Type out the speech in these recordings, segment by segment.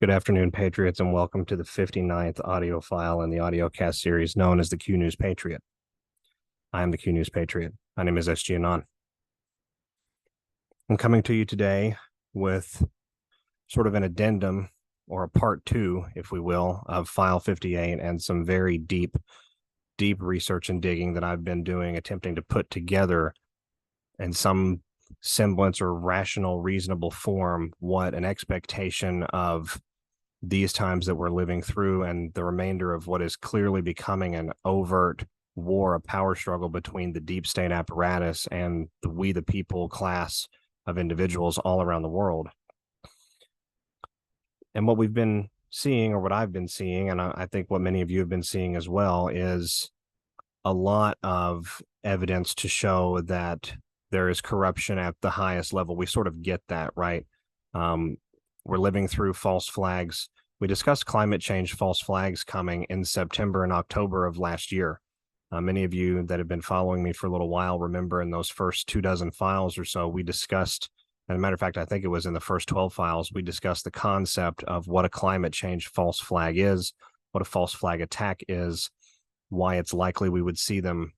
Good afternoon, Patriots, and welcome to the 59th audio file in the audiocast series known as the Q News Patriot. I am the Q News Patriot. My name is SGAnon. I'm coming to you today with sort of an addendum, or a part two, if we will, of File 58 and some very deep research and digging that I've been doing, attempting to put together in some semblance or rational, reasonable form what an expectation of these times that we're living through and the remainder of what is clearly becoming an overt war, a power struggle between the deep state apparatus and the we the people class of individuals all around the world. And what we've been seeing, or what I've been seeing, and I think what many of you have been seeing as well, is a lot of evidence to show that there is corruption at the highest level. We sort of get that, right? We're living through false flags. We discussed climate change false flags coming in September and October of last year. Many of you that have been following me for a little while remember in those first 24 files or so, we discussed, as a matter of fact, I think it was in the first 12 files, we discussed the concept of what a climate change false flag is, what a false flag attack is, why it's likely we would see them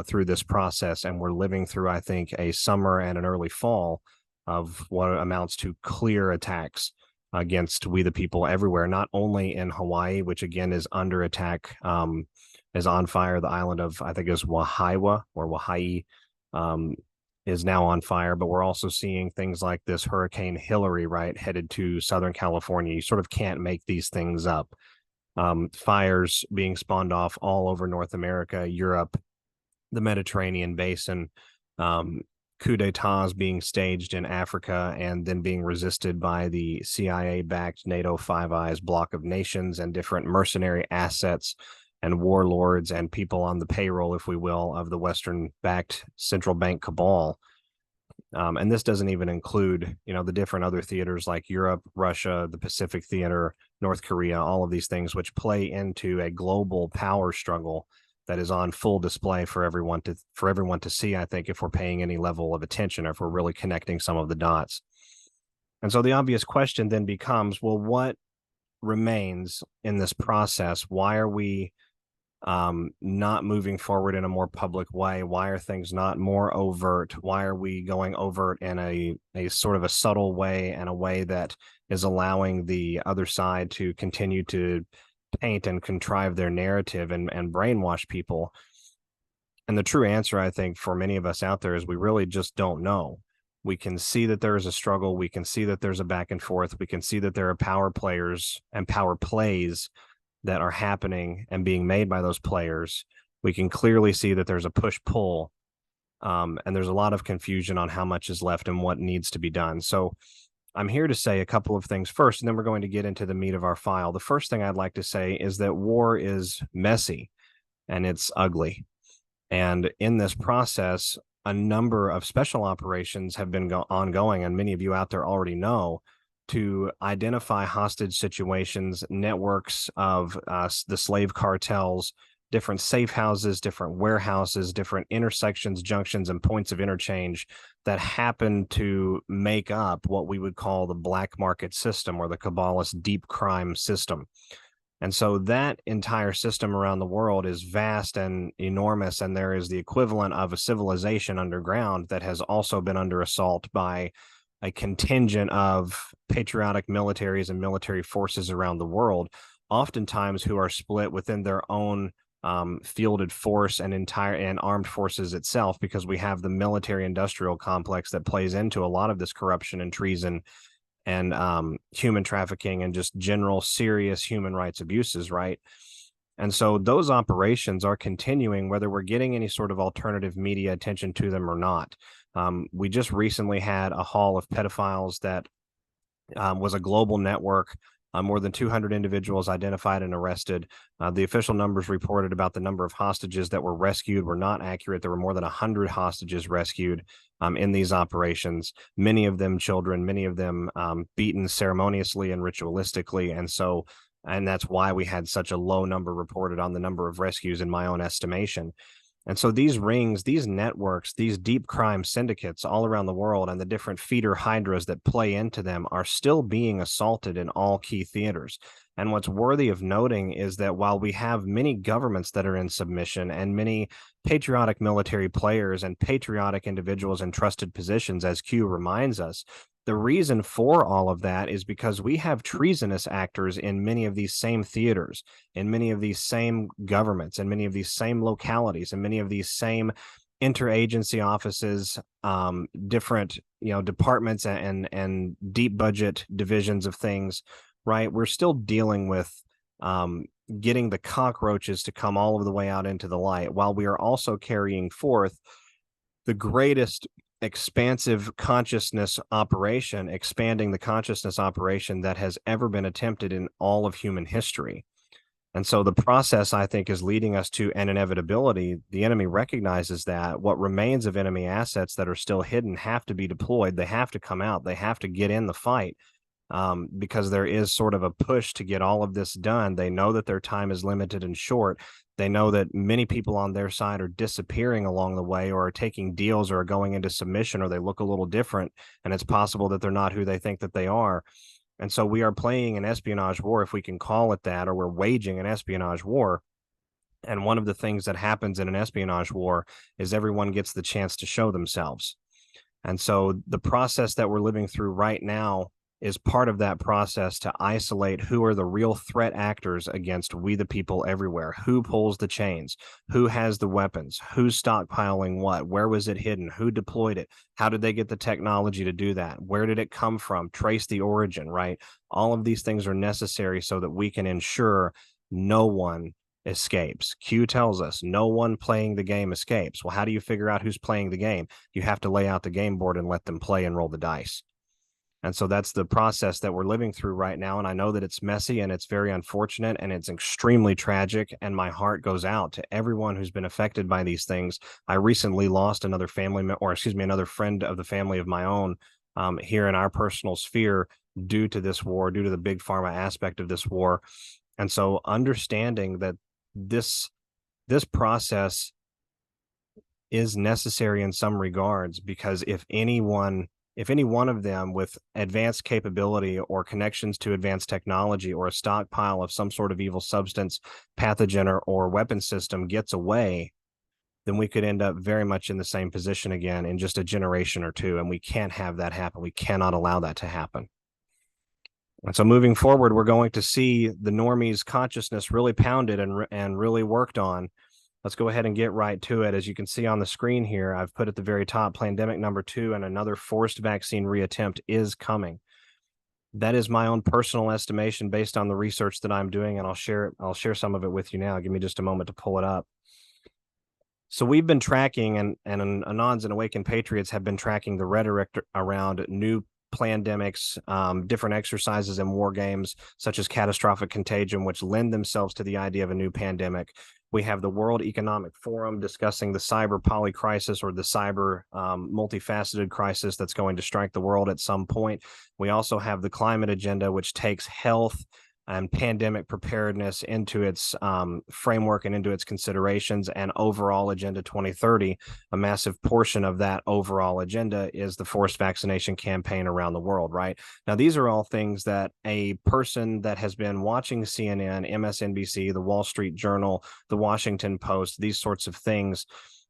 through this process. And we're living through, I think, a summer and an early fall of what amounts to clear attacks against we the people everywhere, not only in Hawaii, which again is under attack, is on fire. The island of, I think it is Wahiawa or Wahai, is now on fire, but we're also seeing things like this Hurricane Hillary, right, headed to Southern California. You sort of can't make these things up. Fires being spawned off all over North America, Europe, the Mediterranean basin, coup d'etats being staged in Africa and then being resisted by the CIA-backed NATO Five Eyes block of nations and different mercenary assets and warlords and people on the payroll, if we will, of the Western-backed central bank cabal. And this doesn't even include, the different other theaters like Europe, Russia, the Pacific Theater, North Korea, all of these things which play into a global power struggle that is on full display for everyone to see, I think, if we're paying any level of attention or if we're really connecting some of the dots. And so the obvious question then becomes, well, what remains in this process? Why are we not moving forward in a more public way? Why are things not more overt? Why are we going overt in a sort of a subtle way, and a way that is allowing the other side to continue to paint and contrive their narrative and brainwash people? And the true answer, I think, for many of us out there is we really just don't know. We can see that there is a struggle. We can see that there's a back and forth. We can see that there are power players and power plays that are happening and being made by those players. We can clearly see that there's a push-pull, and there's a lot of confusion on how much is left and what needs to be done. So I'm here to say a couple of things first, and then we're going to get into the meat of our file. The first thing I'd like to say is that war is messy and it's ugly. And in this process, a number of special operations have been ongoing, and many of you out there already know, to identify hostage situations, networks of the slave cartels, different safe houses, different warehouses, different intersections, junctions, and points of interchange that happen to make up what we would call the black market system, or the cabalist deep crime system. And so that entire system around the world is vast and enormous, and there is the equivalent of a civilization underground that has also been under assault by a contingent of patriotic militaries and military forces around the world, oftentimes who are split within their own fielded force and armed forces itself, because we have the military industrial complex that plays into a lot of this corruption and treason and human trafficking and just general serious human rights abuses, right? And so those operations are continuing, whether we're getting any sort of alternative media attention to them or not. We just recently had a haul of pedophiles that was a global network. More than 200 individuals identified and arrested. The official numbers reported about the number of hostages that were rescued were not accurate. There were more than 100 hostages rescued in these operations, many of them children, many of them beaten ceremoniously and ritualistically. And that's why we had such a low number reported on the number of rescues, in my own estimation. And so these rings, these networks, these deep crime syndicates all around the world and the different feeder hydras that play into them are still being assaulted in all key theaters. And what's worthy of noting is that while we have many governments that are in submission and many patriotic military players and patriotic individuals in trusted positions, as Q reminds us, the reason for all of that is because we have treasonous actors in many of these same theaters, in many of these same governments, in many of these same localities, and many of these same interagency offices, different departments and deep budget divisions of things. Right, we're still dealing with getting the cockroaches to come all of the way out into the light, while we are also carrying forth the greatest expansive consciousness operation, expanding the consciousness operation that has ever been attempted in all of human history. And so the process, I think, is leading us to an inevitability. The enemy recognizes that what remains of enemy assets that are still hidden have to be deployed. They have to come out. They have to get in the fight. Because there is sort of a push to get all of this done. They know that their time is limited and short. They know that many people on their side are disappearing along the way, or are taking deals, or are going into submission, or they look a little different, and it's possible that they're not who they think that they are. And so we are playing an espionage war, if we can call it that, or we're waging an espionage war. And one of the things that happens in an espionage war is everyone gets the chance to show themselves. And so the process that we're living through right now is part of that process to isolate who are the real threat actors against we the people everywhere. Who pulls the chains? Who has the weapons? Who's stockpiling what? Where was it hidden? Who deployed it? How did they get the technology to do that? Where did it come from? Trace the origin, right? All of these things are necessary so that we can ensure no one escapes. Q tells us no one playing the game escapes. Well, how do you figure out who's playing the game? You have to lay out the game board and let them play and roll the dice. And so that's the process that we're living through right now. And I know that it's messy and it's very unfortunate and it's extremely tragic. And my heart goes out to everyone who's been affected by these things. I recently lost another another friend of the family of my own here in our personal sphere due to this war, due to the big pharma aspect of this war. And so understanding that this process is necessary in some regards, because if any one of them with advanced capability or connections to advanced technology or a stockpile of some sort of evil substance, pathogen, or weapon system gets away, then we could end up very much in the same position again in just a generation or two. And we can't have that happen. We cannot allow that to happen. And so moving forward, we're going to see the normies' consciousness really pounded and really worked on. Let's go ahead and get right to it. As you can see on the screen here, I've put at the very top, Plandemic #2, and another forced vaccine reattempt is coming. That is my own personal estimation based on the research that I'm doing, and I'll share some of it with you now. Give me just a moment to pull it up. So we've been tracking, and Anons and Awakened Patriots have been tracking the rhetoric around new plandemics, different exercises and war games, such as catastrophic contagion, which lend themselves to the idea of a new pandemic. We have the World Economic Forum discussing the cyber poly crisis, or the cyber multifaceted crisis that's going to strike the world at some point. We also have the climate agenda, which takes health and pandemic preparedness into its framework and into its considerations, and overall Agenda 2030. A massive portion of that overall agenda is the forced vaccination campaign around the world, right? Now, these are all things that a person that has been watching CNN, MSNBC, the Wall Street Journal, the Washington Post, these sorts of things,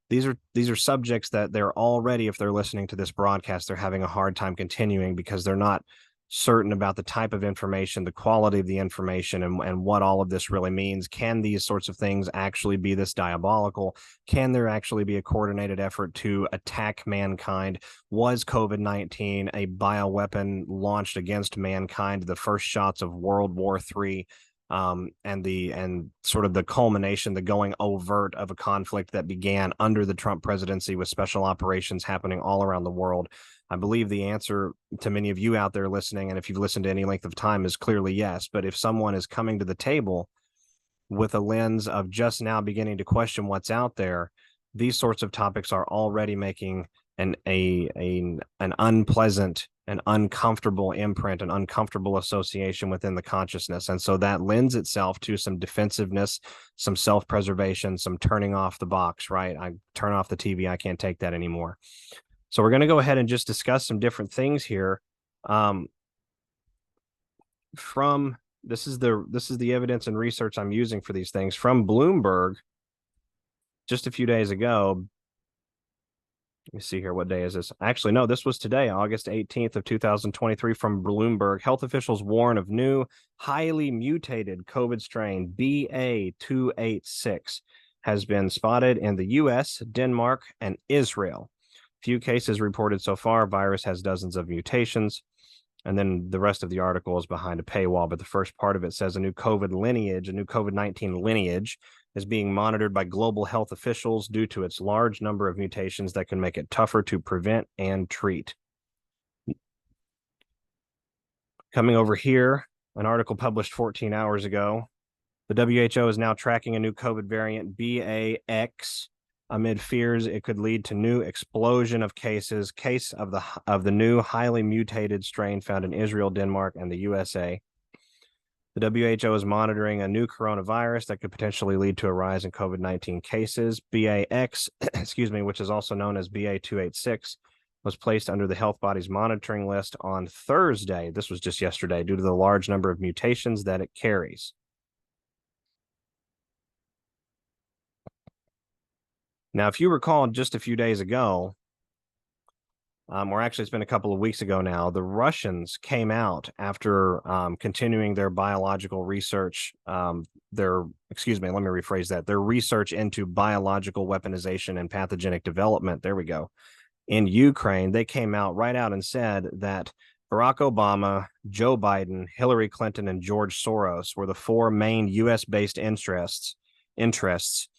these are subjects that they're already, if they're listening to this broadcast, they're having a hard time continuing, because they're not certain about the type of information, the quality of the information, and what all of this really means. Can these sorts of things actually be this diabolical? Can there actually be a coordinated effort to attack mankind? Was COVID-19 a bioweapon launched against mankind, the first shots of World War III, and sort of the culmination, the going overt of a conflict that began under the Trump presidency, with special operations happening all around the world? I believe the answer to many of you out there listening, and if you've listened to any length of time, is clearly yes. But if someone is coming to the table with a lens of just now beginning to question what's out there, these sorts of topics are already making an unpleasant, an uncomfortable imprint, an uncomfortable association within the consciousness. And so that lends itself to some defensiveness, some self-preservation, some turning off the box, right? I turn off the TV, I can't take that anymore. So we're going to go ahead and just discuss some different things here. From this is the evidence and research I'm using for these things from Bloomberg just a few days ago. Let me see here. What day is this? Actually, no, this was today, August 18th of 2023 from Bloomberg. Health officials warn of new highly mutated COVID strain BA.286 has been spotted in the US, Denmark, and Israel. Few cases reported so far. Virus has dozens of mutations. And then the rest of the article is behind a paywall. But the first part of it says a new COVID-19 lineage is being monitored by global health officials due to its large number of mutations that can make it tougher to prevent and treat. Coming over here, an article published 14 hours ago. The WHO is now tracking a new COVID variant, BAX, amid fears it could lead to new explosion of cases. Case of the new highly mutated strain found in Israel, Denmark, and the USA. The WHO is monitoring a new coronavirus that could potentially lead to a rise in COVID-19 cases. BAX, which is also known as BA.286, was placed under the health body's monitoring list on Thursday. This was just yesterday, due to the large number of mutations that it carries. Now, if you recall, just a few days ago, or actually it's been a couple of weeks ago now, the Russians came out after continuing their biological research, their research into biological weaponization and pathogenic development, in Ukraine. They came out and said that Barack Obama, Joe Biden, Hillary Clinton, and George Soros were the four main U.S.-based interests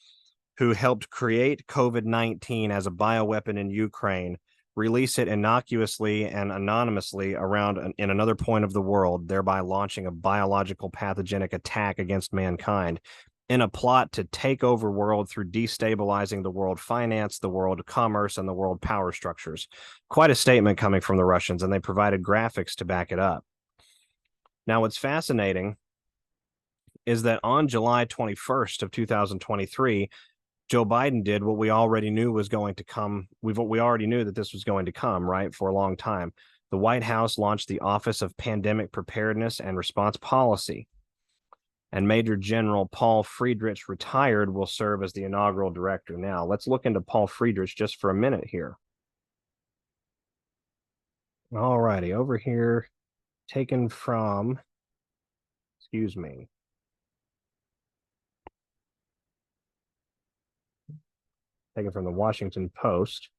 who helped create COVID-19 as a bioweapon in Ukraine, release it innocuously and anonymously around in another point of the world, thereby launching a biological pathogenic attack against mankind in a plot to take over world through destabilizing the world finance, the world commerce, and the world power structures. Quite a statement coming from the Russians, and they provided graphics to back it up. Now, what's fascinating is that on July 21st of 2023, Joe Biden did what we already knew was going to come. We already knew that this was going to come, right, for a long time. The White House launched the Office of Pandemic Preparedness and Response Policy, and Major General Paul Friedrich, retired, will serve as the inaugural director. Now, let's look into Paul Friedrich just for a minute here. All righty, over here, taken from, taken from the Washington Post.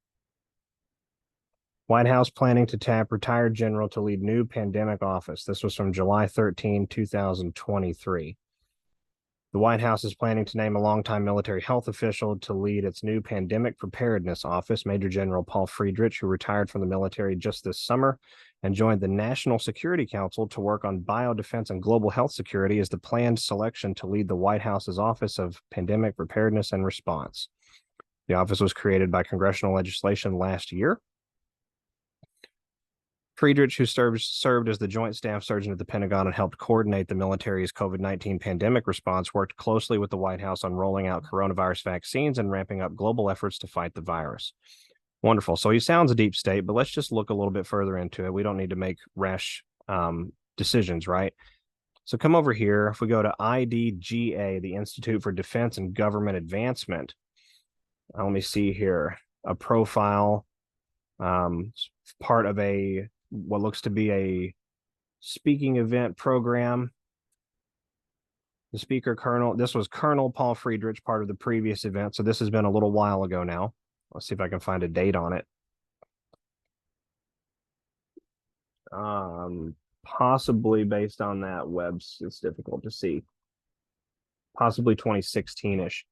White House planning to tap retired general to lead new pandemic office. This was from July 13, 2023. The White House is planning to name a longtime military health official to lead its new pandemic preparedness office. Major General Paul Friedrich, who retired from the military just this summer and joined the National Security Council to work on biodefense and global health security, is the planned selection to lead the White House's Office of Pandemic Preparedness and Response. The office was created by congressional legislation last year. Friedrich, who served as the Joint Staff Surgeon at the Pentagon and helped coordinate the military's COVID-19 pandemic response, worked closely with the White House on rolling out coronavirus vaccines and ramping up global efforts to fight the virus. Wonderful. So he sounds a deep state, but let's just look a little bit further into it. We don't need to make rash decisions, right? So come over here. If we go to IDGA, the Institute for Defense and Government Advancement, let me see here, a profile, part of what looks to be a speaking event program. The speaker, this was Colonel Paul Friedrich, part of the previous event. So this has been a little while ago now. Let's see if I can find a date on it. Possibly based on that it's difficult to see. Possibly 2016-ish.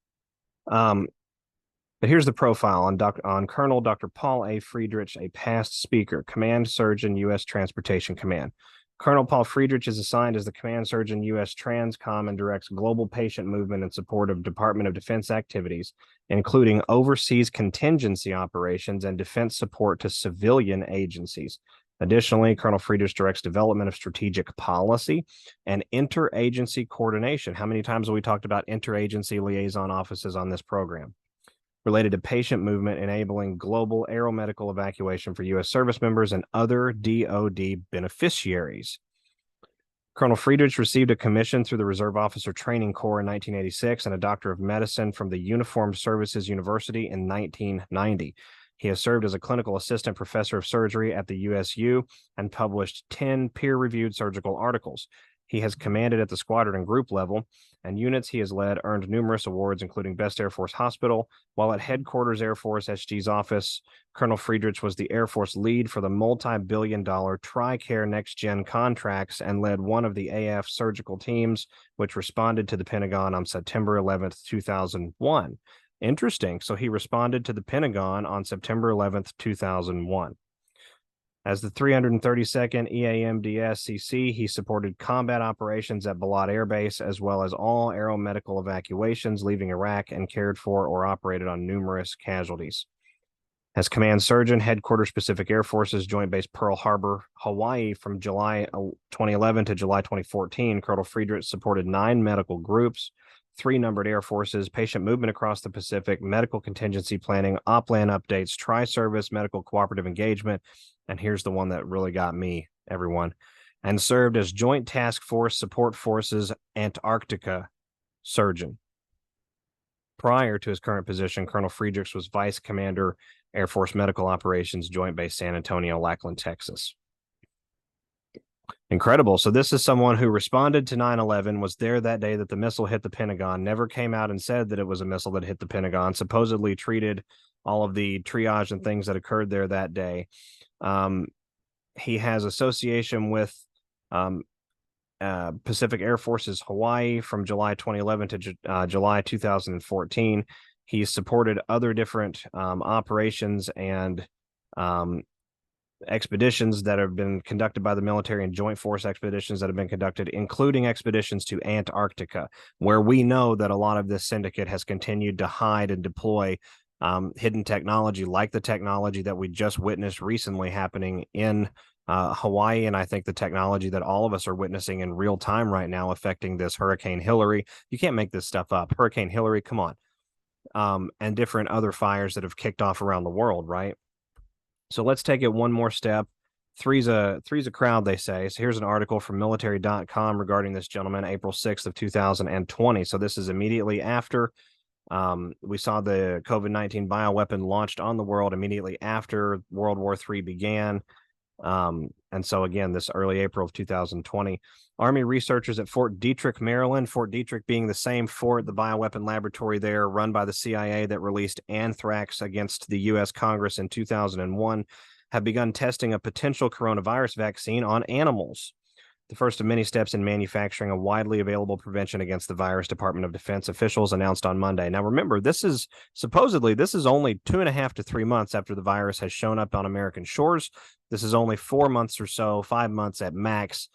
But here's the profile on Colonel Dr. Paul A. Friedrich, a past speaker, Command Surgeon, U.S. Transportation Command. Colonel Paul Friedrich is assigned as the command surgeon, U.S. Transcom, and directs global patient movement in support of Department of Defense activities, including overseas contingency operations and defense support to civilian agencies. Additionally, Colonel Friedrich directs development of strategic policy and interagency coordination. How many times have we talked about interagency liaison offices on this program? Related to patient movement, enabling global aeromedical evacuation for U.S. service members and other DoD beneficiaries. Colonel Friedrich received a commission through the Reserve Officer Training Corps in 1986 and a Doctor of Medicine from the Uniformed Services University in 1990. He has served as a clinical assistant professor of surgery at the USU and published 10 peer-reviewed surgical articles. He has commanded at the squadron and group level, and units he has led earned numerous awards, including Best Air Force Hospital. While at Headquarters Air Force SG's office, Colonel Friedrich was the Air Force lead for the multi-billion-dollar TRICARE next-gen contracts and led one of the AF surgical teams, which responded to the Pentagon on September 11th, 2001. Interesting. So he responded to the Pentagon on September 11th, 2001. As the 332nd EAMDS-CC, he supported combat operations at Balad Air Base, as well as all aeromedical evacuations leaving Iraq and cared for or operated on numerous casualties. As Command Surgeon, Headquarters Pacific Air Forces, Joint Base Pearl Harbor, Hawaii, from July 2011 to July 2014, Colonel Friedrich supported 9 medical groups, 3 numbered air forces, patient movement across the Pacific, medical contingency planning, OPLAN updates, tri-service medical cooperative engagement, and here's the one that really got me, everyone, and served as Joint Task Force Support Forces Antarctica Surgeon. Prior to his current position, Colonel Friedrich was Vice Commander, Air Force Medical Operations, Joint Base San Antonio, Lackland, Texas. Incredible. So this is someone who responded to 9/11, was there that day that the missile hit the Pentagon, never came out and said that it was a missile that hit the Pentagon, supposedly treated all of the triage and things that occurred there that day. He has association with Pacific Air Forces Hawaii from July 2011 to July 2014. He's supported other different operations and expeditions that have been conducted by the military and joint force expeditions that have been conducted, including expeditions to Antarctica, where we know that a lot of this syndicate has continued to hide and deploy hidden technology, like the technology that we just witnessed recently happening in Hawaii, and I think the technology that all of us are witnessing in real time right now affecting this Hurricane Hillary. You can't make this stuff up. Hurricane Hillary, come on. And different other fires that have kicked off around the world, right? So let's take it one more step. Three's a crowd, they say. So here's an article from military.com regarding this gentleman, April 6th of 2020. So this is immediately after we saw the COVID-19 bioweapon launched on the world, immediately after World War III began. And so again, this early April of 2020, Army researchers at Fort Detrick, Maryland, Fort Detrick being the same fort, the bioweapon laboratory there run by the CIA that released anthrax against the U.S. Congress in 2001, have begun testing a potential coronavirus vaccine on animals. The first of many steps in manufacturing a widely available prevention against the virus, Department of Defense officials announced on Monday. Now, remember, this is only 2.5 to 3 months after the virus has shown up on American shores. This is only 4 months or so, 5 months at max,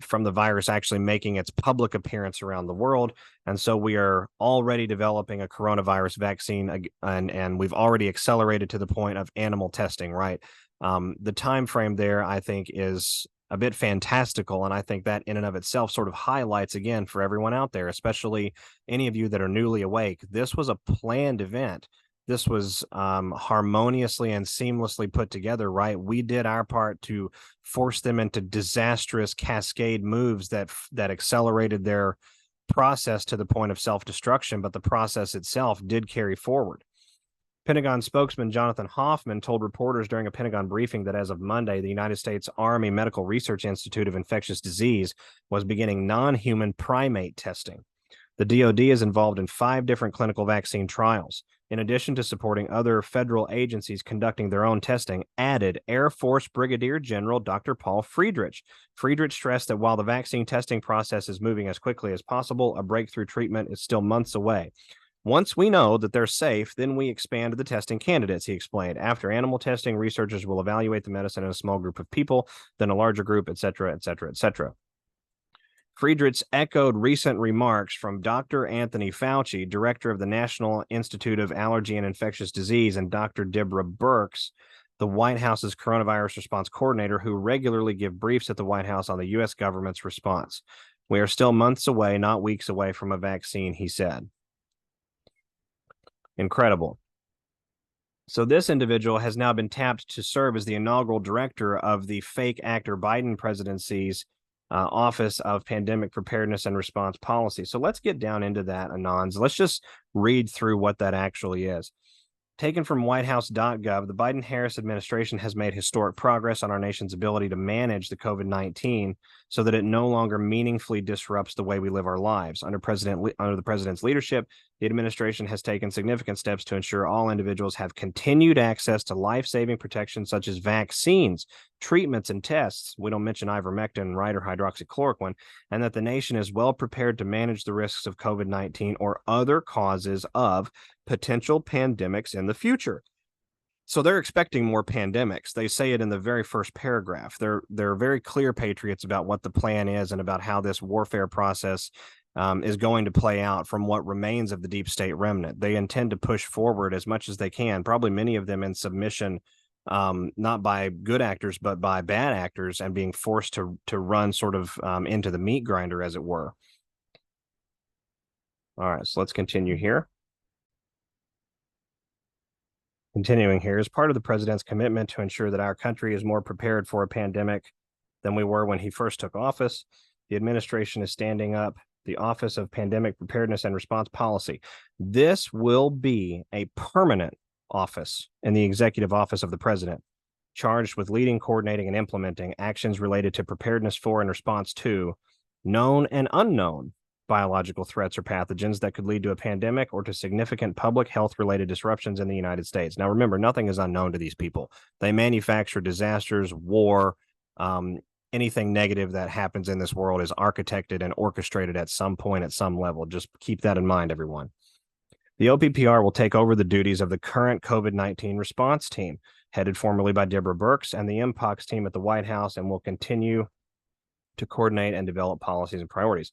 from the virus actually making its public appearance around the world. And so we are already developing a coronavirus vaccine, and we've already accelerated to the point of animal testing, right? The time frame there, I think, is a bit fantastical, and I think that in and of itself sort of highlights, again, for everyone out there, especially any of you that are newly awake, this was a planned event. This was harmoniously and seamlessly put together, right? We did our part to force them into disastrous cascade moves that accelerated their process to the point of self-destruction, but the process itself did carry forward. Pentagon spokesman Jonathan Hoffman told reporters during a Pentagon briefing that as of Monday, the United States Army Medical Research Institute of Infectious Disease was beginning non-human primate testing. The DoD is involved in 5 different clinical vaccine trials. In addition to supporting other federal agencies conducting their own testing, added Air Force Brigadier General Dr. Paul Friedrich. Friedrich stressed that while the vaccine testing process is moving as quickly as possible, a breakthrough treatment is still months away. Once we know that they're safe, then we expand the testing candidates, he explained. After animal testing, researchers will evaluate the medicine in a small group of people, then a larger group, et cetera, et cetera, et cetera. Friedrichs echoed recent remarks from Dr. Anthony Fauci, director of the National Institute of Allergy and Infectious Disease, and Dr. Deborah Birx, the White House's coronavirus response coordinator, who regularly give briefs at the White House on the U.S. government's response. We are still months away, not weeks away from a vaccine, he said. Incredible. So this individual has now been tapped to serve as the inaugural director of the fake actor Biden presidency's Office of Pandemic Preparedness and Response Policy. So let's get down into that, Anons. Let's just read through what that actually is. Taken from whitehouse.gov, the Biden-Harris administration has made historic progress on our nation's ability to manage the COVID-19 so that it no longer meaningfully disrupts the way we live our lives. Under the president's leadership, the administration has taken significant steps to ensure all individuals have continued access to life-saving protection such as vaccines, treatments, and tests. We don't mention ivermectin, right, or hydroxychloroquine, and that the nation is well prepared to manage the risks of COVID-19 or other causes of potential pandemics in the future. So they're expecting more pandemics. They say it in the very first paragraph. They're very clear, Patriots, about what the plan is and about how this warfare process is going to play out from what remains of the deep state remnant. They intend to push forward as much as they can, probably many of them in submission, not by good actors, but by bad actors, and being forced to run sort of into the meat grinder, as it were. All right, so let's continue here. Continuing here, as part of the president's commitment to ensure that our country is more prepared for a pandemic than we were when he first took office, the administration is standing up the Office of Pandemic Preparedness and Response Policy. This will be a permanent office in the executive office of the president, charged with leading, coordinating, and implementing actions related to preparedness for and response to known and unknown biological threats or pathogens that could lead to a pandemic or to significant public health-related disruptions in the United States. Now, remember, nothing is unknown to these people. They manufacture disasters, war, anything negative that happens in this world is architected and orchestrated at some point, at some level. Just keep that in mind, everyone. The OPPR will take over the duties of the current COVID-19 response team, headed formerly by Deborah Birx, and the MPOX team at the White House, and will continue to coordinate and develop policies and priorities.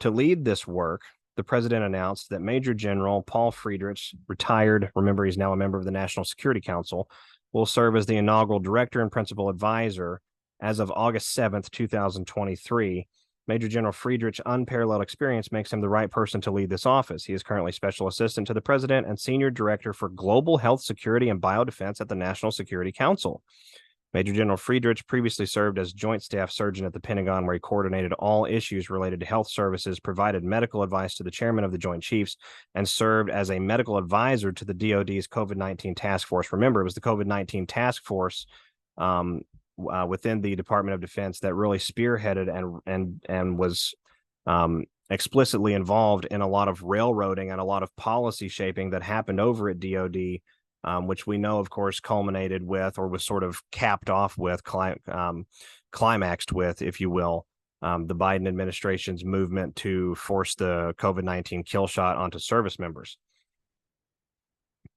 To lead this work, the president announced that Major General Paul Friedrichs, retired, remember he's now a member of the National Security Council, will serve as the inaugural director and principal advisor as of August 7th, 2023. Major General Friedrich's unparalleled experience makes him the right person to lead this office. He is currently Special Assistant to the President and Senior Director for Global Health Security and Biodefense at the National Security Council. Major General Friedrich previously served as Joint Staff Surgeon at the Pentagon, where he coordinated all issues related to health services, provided medical advice to the Chairman of the Joint Chiefs, and served as a medical advisor to the DoD's COVID-19 Task Force. Remember, it was the COVID-19 Task Force within the Department of Defense that really spearheaded and was explicitly involved in a lot of railroading and a lot of policy shaping that happened over at DoD, which we know, of course, culminated with, or was sort of capped off with, climaxed with, if you will, the Biden administration's movement to force the COVID-19 kill shot onto service members.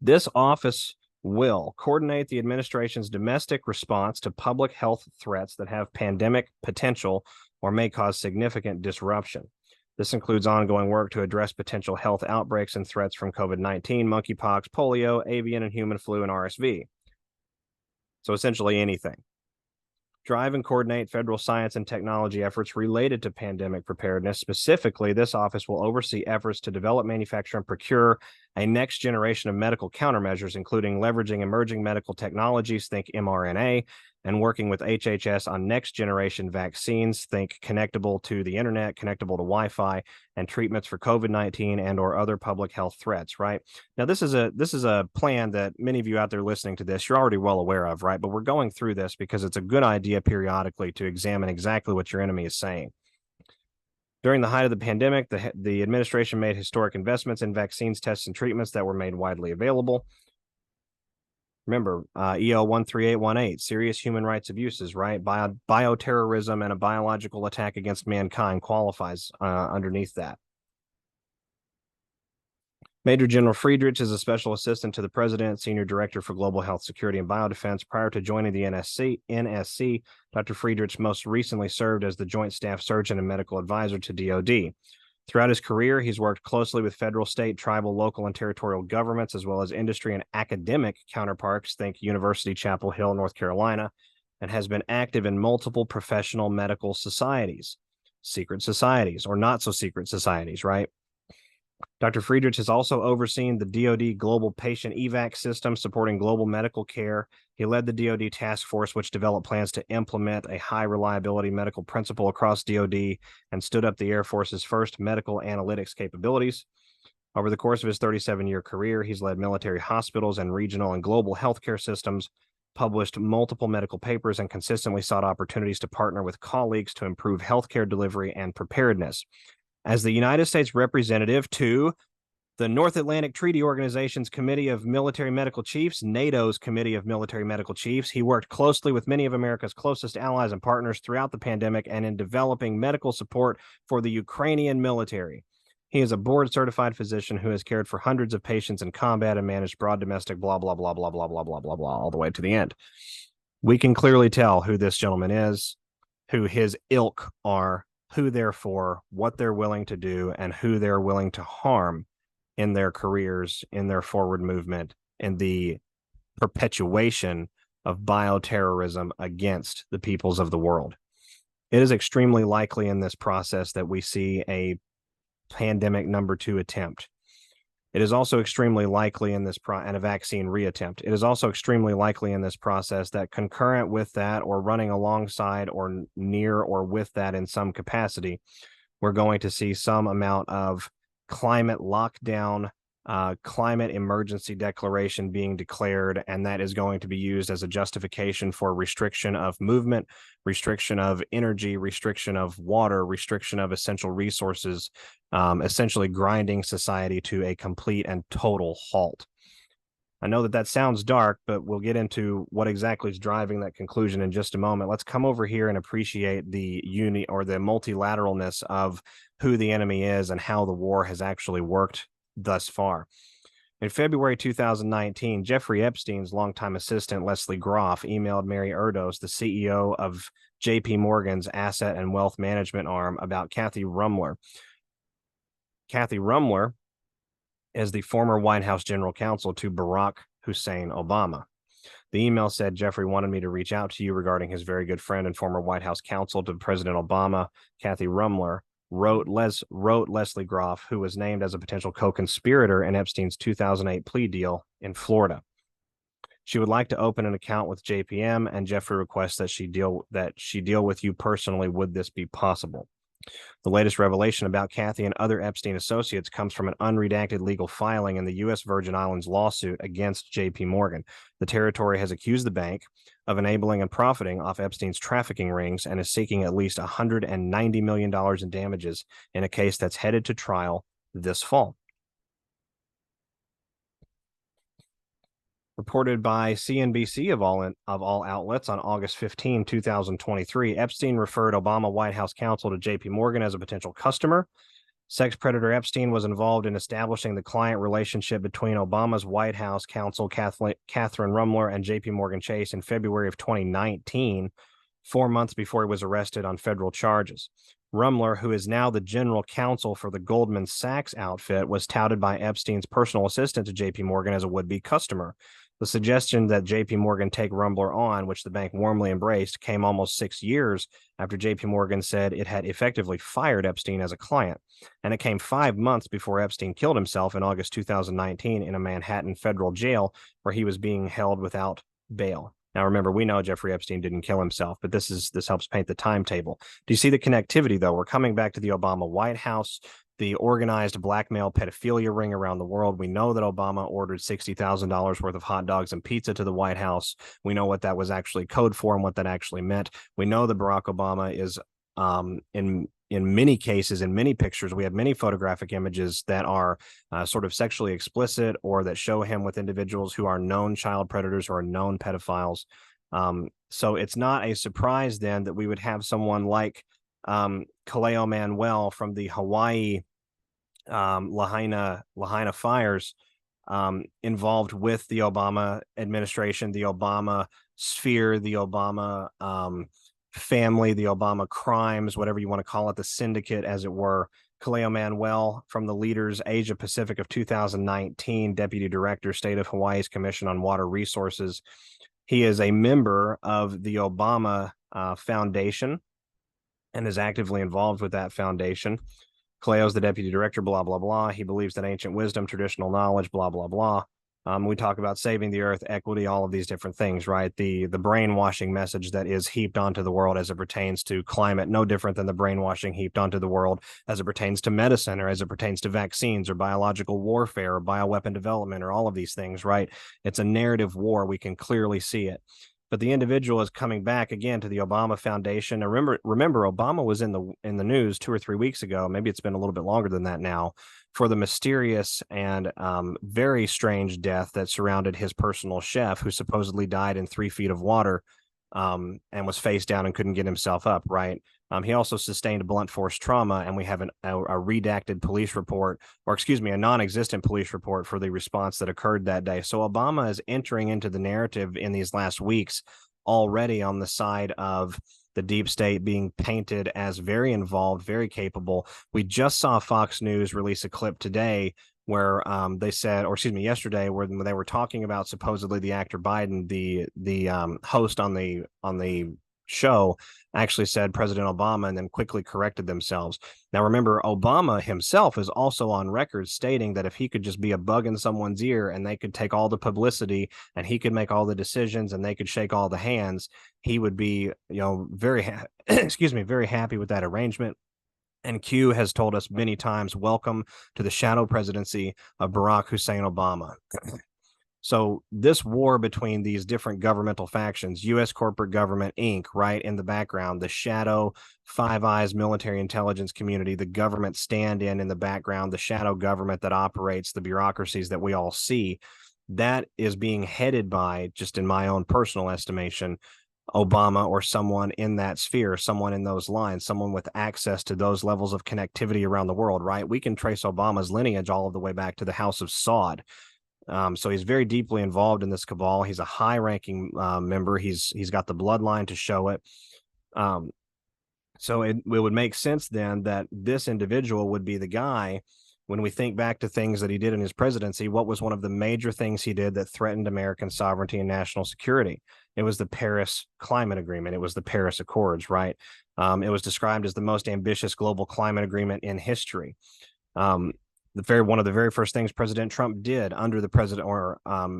This office will coordinate the administration's domestic response to public health threats that have pandemic potential or may cause significant disruption. This includes ongoing work to address potential health outbreaks and threats from COVID-19, monkeypox, polio, avian and human flu, and RSV. So essentially anything. Drive and coordinate federal science and technology efforts related to pandemic preparedness. Specifically, this office will oversee efforts to develop, manufacture, and procure a next generation of medical countermeasures, including leveraging emerging medical technologies, think mRNA, and working with HHS on next generation vaccines, think connectable to the internet, connectable to Wi-Fi, and treatments for COVID-19 and or other public health threats, right? Now, this is a plan that many of you out there listening to this, you're already well aware of, right? But we're going through this because it's a good idea periodically to examine exactly what your enemy is saying. During the height of the pandemic, the administration made historic investments in vaccines, tests, and treatments that were made widely available. Remember, EO 13818, serious human rights abuses, right? Bioterrorism and a biological attack against mankind qualifies underneath that. Major General Friedrich is a special assistant to the president, senior director for global health security and biodefense. Prior to joining the NSC, Dr. Friedrich most recently served as the Joint Staff Surgeon and medical advisor to DoD. Throughout his career, he's worked closely with federal, state, tribal, local, and territorial governments, as well as industry and academic counterparts, think University Chapel Hill, North Carolina, and has been active in multiple professional medical societies, secret societies, or not so secret societies, right? Dr. Friedrich has also overseen the DoD Global Patient Evac system supporting global medical care. He led the DoD task force, which developed plans to implement a high reliability medical principle across DoD and stood up the Air Force's first medical analytics capabilities. Over the course of his 37-year career, he's led military hospitals and regional and global healthcare systems, published multiple medical papers, and consistently sought opportunities to partner with colleagues to improve healthcare delivery and preparedness. As the United States representative to the North Atlantic Treaty Organization's Committee of Military Medical Chiefs, NATO's Committee of Military Medical Chiefs, he worked closely with many of America's closest allies and partners throughout the pandemic and in developing medical support for the Ukrainian military. He is a board-certified physician who has cared for hundreds of patients in combat and managed broad domestic blah, blah, blah, blah, blah, blah, blah, blah, blah, all the way to the end. We can clearly tell who this gentleman is, who his ilk are, who they're for, what they're willing to do, and who they're willing to harm in their careers, in their forward movement, in the perpetuation of bioterrorism against the peoples of the world. It is extremely likely in this process that we see a pandemic number 2 attempt. It is also extremely likely in this and a vaccine reattempt. It is also extremely likely in this process that concurrent with that, or running alongside or near or with that in some capacity, we're going to see some amount of climate lockdown, climate emergency declaration being declared, and that is going to be used as a justification for restriction of movement, restriction of energy, restriction of water, restriction of essential resources, essentially grinding society to a complete and total halt. I know that sounds dark, but we'll get into what exactly is driving that conclusion in just a moment. Let's come over here and appreciate the the multilateralness of who the enemy is and how the war has actually worked thus far. In February 2019, Jeffrey Epstein's longtime assistant, Leslie Groff, emailed Mary Erdos, the CEO of JP Morgan's asset and wealth management arm, about Kathy Rummler. Kathy Rummler is the former White House general counsel to Barack Hussein Obama. The email said, Jeffrey wanted me to reach out to you regarding his very good friend and former White House counsel to President Obama, Kathy Rummler, wrote Leslie Groff, who was named as a potential co-conspirator in Epstein's 2008 plea deal in Florida. She would like to open an account with JPM, and Jeffrey requests that she deal with you personally. Would this be possible? The latest revelation about Kathy and other Epstein associates comes from an unredacted legal filing in the U.S. Virgin Islands lawsuit against J.P. Morgan. The territory has accused the bank of enabling and profiting off Epstein's trafficking rings and is seeking at least $190 million in damages in a case that's headed to trial this fall. Reported by CNBC of all outlets on August 15, 2023, Epstein referred Obama White House counsel to JP Morgan as a potential customer. Sex predator Epstein was involved in establishing the client relationship between Obama's White House counsel, Catherine Rummler, and JP Morgan Chase in February of 2019, 4 months before he was arrested on federal charges. Rummler, who is now the general counsel for the Goldman Sachs outfit, was touted by Epstein's personal assistant to JP Morgan as a would-be customer. The suggestion that JP Morgan take Rummler on, which the bank warmly embraced, came almost 6 years after JP Morgan said it had effectively fired Epstein as a client. And it came 5 months before Epstein killed himself in August 2019 in a Manhattan federal jail where he was being held without bail. Now, remember, we know Jeffrey Epstein didn't kill himself, but this helps paint the timetable. Do you see the connectivity, though? We're coming back to the Obama White House, the organized blackmail pedophilia ring around the world. We know that Obama ordered $60,000 worth of hot dogs and pizza to the White House. We know what that was actually code for and what that actually meant. We know that Barack Obama is, in many cases, in many pictures, we have many photographic images that are sort of sexually explicit or that show him with individuals who are known child predators or known pedophiles. So it's not a surprise then that we would have someone like Kaleo Manuel from the Hawaii Lahaina fires, involved with the Obama administration, the Obama sphere, the Obama family, the Obama crimes, whatever you want to call it, the syndicate, as it were. Kaleo Manuel, from the Leaders Asia Pacific of 2019, Deputy Director, State of Hawaii's Commission on Water Resources. He is a member of the Obama Foundation and is actively involved with that foundation. Kaleo's the deputy director, blah, blah, blah. He believes that ancient wisdom, traditional knowledge, blah, blah, blah. We talk about saving the earth, equity, all of these different things, right? The brainwashing message that is heaped onto the world as it pertains to climate, no different than the brainwashing heaped onto the world as it pertains to medicine or as it pertains to vaccines or biological warfare or bioweapon development or all of these things, right? It's a narrative war. We can clearly see it. But the individual is coming back again to the Obama Foundation. Remember, Obama was in the news 2 or 3 weeks ago. Maybe it's been a little bit longer than that now, for the mysterious and very strange death that surrounded his personal chef, who supposedly died in 3 feet of water and was face down and couldn't get himself up. Right. He also sustained blunt force trauma, and we have a redacted police report, or excuse me, a non-existent police report for the response that occurred that day. So Obama is entering into the narrative in these last weeks already on the side of the deep state, being painted as very involved, very capable. We just saw Fox News release a clip today where they said, or excuse me, yesterday, where they were talking about supposedly the actor Biden, the host on the show actually said President Obama and then quickly corrected themselves. Now, remember, Obama himself is also on record stating that if he could just be a bug in someone's ear and they could take all the publicity and he could make all the decisions and they could shake all the hands, he would be, very, very happy with that arrangement. And Q has told us many times, welcome to the shadow presidency of Barack Hussein Obama. So this war between these different governmental factions, U.S. corporate government, Inc., right in the background, the shadow Five Eyes military intelligence community, the government stand-in in the background, the shadow government that operates the bureaucracies that we all see, that is being headed by, just in my own personal estimation, Obama or someone in that sphere, someone in those lines, someone with access to those levels of connectivity around the world, right? We can trace Obama's lineage all of the way back to the House of Saud. So he's very deeply involved in this cabal. He's a high-ranking member. He's got the bloodline to show it. So it would make sense then that this individual would be the guy. When we think back to things that he did in his presidency, what was one of the major things he did that threatened American sovereignty and national security? It was the Paris Climate Agreement. It was the Paris Accords, right? It was described as the most ambitious global climate agreement in history. One of the very first things President Trump did under the president, or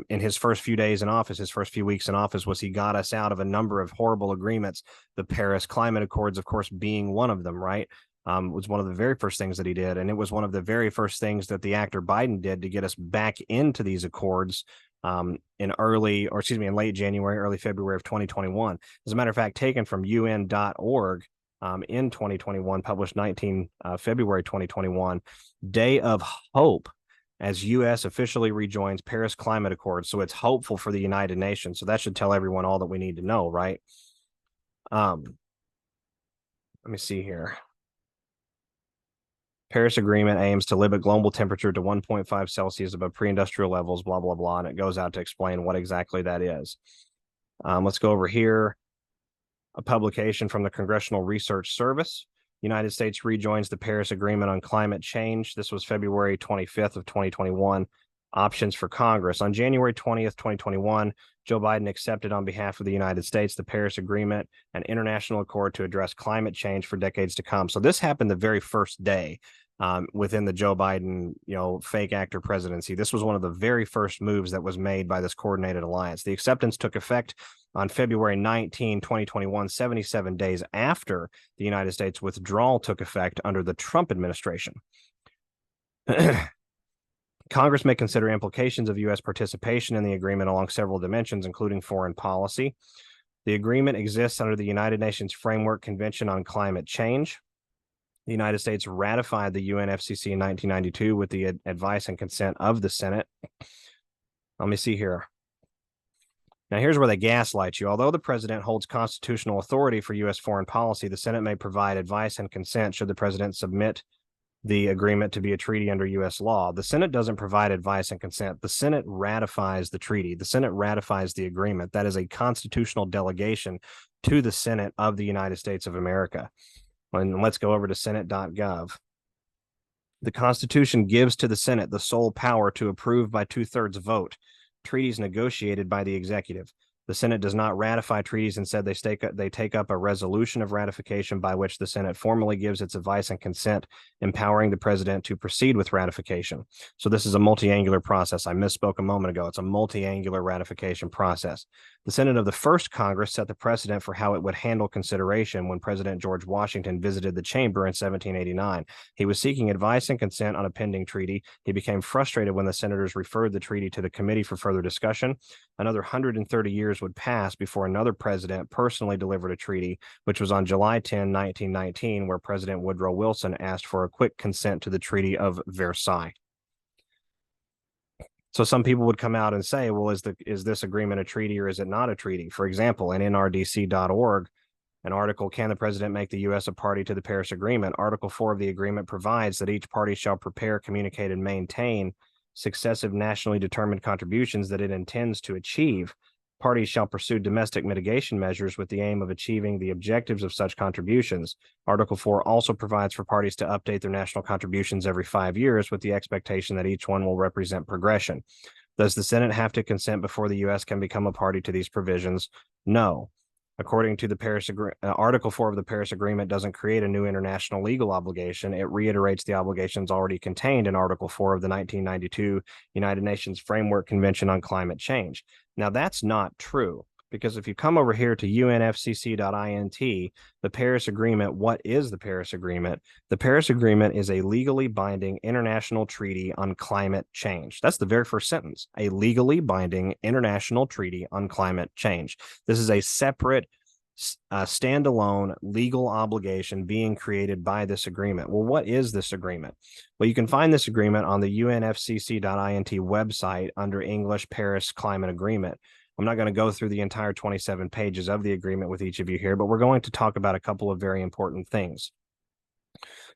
in his first few days in office, his first few weeks in office, was he got us out of a number of horrible agreements. The Paris Climate Accords, of course, being one of them, right? Was one of the very first things that he did. And it was one of the very first things that the actor Biden did to get us back into these accords in late January, early February of 2021. As a matter of fact, taken from UN.org in 2021, published February 2021, Day of Hope, as U.S. officially rejoins Paris Climate Accord. So it's hopeful for the United Nations. So that should tell everyone all that we need to know, right? Let me see here. Paris Agreement aims to limit global temperature to 1.5 Celsius above pre-industrial levels, blah, blah, blah. And it goes out to explain what exactly that is. Let's go over here. A publication from the Congressional Research Service. United States rejoins the Paris Agreement on climate change. This was February 25th of 2021. Options for Congress. On January 20th, 2021, Joe Biden accepted on behalf of the United States the Paris Agreement, an international accord to address climate change for decades to come. So this happened the very first day within the Joe Biden, fake actor presidency. This was one of the very first moves that was made by this coordinated alliance. The acceptance took effect on February 19, 2021, 77 days after the United States withdrawal took effect under the Trump administration. Congress may consider implications of U.S. participation in the agreement along several dimensions, including foreign policy. The agreement exists under the United Nations Framework Convention on Climate Change. The United States ratified the UNFCCC in 1992 with the advice and consent of the Senate. Let me see here. Now, here's where they gaslight you. Although the president holds constitutional authority for U.S. foreign policy, the Senate may provide advice and consent should the president submit the agreement to be a treaty under U.S. law. The Senate doesn't provide advice and consent. The Senate ratifies the treaty. The Senate ratifies the agreement. That is a constitutional delegation to the Senate of the United States of America. And let's go over to senate.gov. The Constitution gives to the Senate the sole power to approve by 2/3 vote treaties negotiated by the executive. The Senate does not ratify treaties. Instead, they take up a resolution of ratification by which the Senate formally gives its advice and consent, empowering the president to proceed with ratification. So this is a multi-angular process. I misspoke a moment ago. It's a multi-angular ratification process. The Senate of the first Congress set the precedent for how it would handle consideration when President George Washington visited the chamber in 1789. He was seeking advice and consent on a pending treaty. He became frustrated when the senators referred the treaty to the committee for further discussion. Another 130 years would pass before another president personally delivered a treaty, which was on July 10, 1919, where President Woodrow Wilson asked for a quick consent to the Treaty of Versailles. So some people would come out and say, well, is this agreement a treaty or is it not a treaty? For example, in nrdc.org, an article, Can the President Make the U.S. a Party to the Paris Agreement? Article 4 of the agreement provides that each party shall prepare, communicate, and maintain successive nationally determined contributions that it intends to achieve. Parties shall pursue domestic mitigation measures with the aim of achieving the objectives of such contributions. Article 4 also provides for parties to update their national contributions every 5 years with the expectation that each one will represent progression. Does the Senate have to consent before the U.S. can become a party to these provisions? No. According to the Paris Article 4 of the Paris Agreement doesn't create a new international legal obligation. It reiterates the obligations already contained in Article 4 of the 1992 United Nations Framework Convention on Climate Change. Now, that's not true, because if you come over here to unfcc.int, the Paris Agreement, what is the Paris Agreement? The Paris Agreement is a legally binding international treaty on climate change. That's the very first sentence, a legally binding international treaty on climate change. This is a separate, standalone legal obligation being created by this agreement. Well, what is this agreement? Well, you can find this agreement on the unfcc.int website under English Paris Climate Agreement. I'm not going to go through the entire 27 pages of the agreement with each of you here, but we're going to talk about a couple of very important things.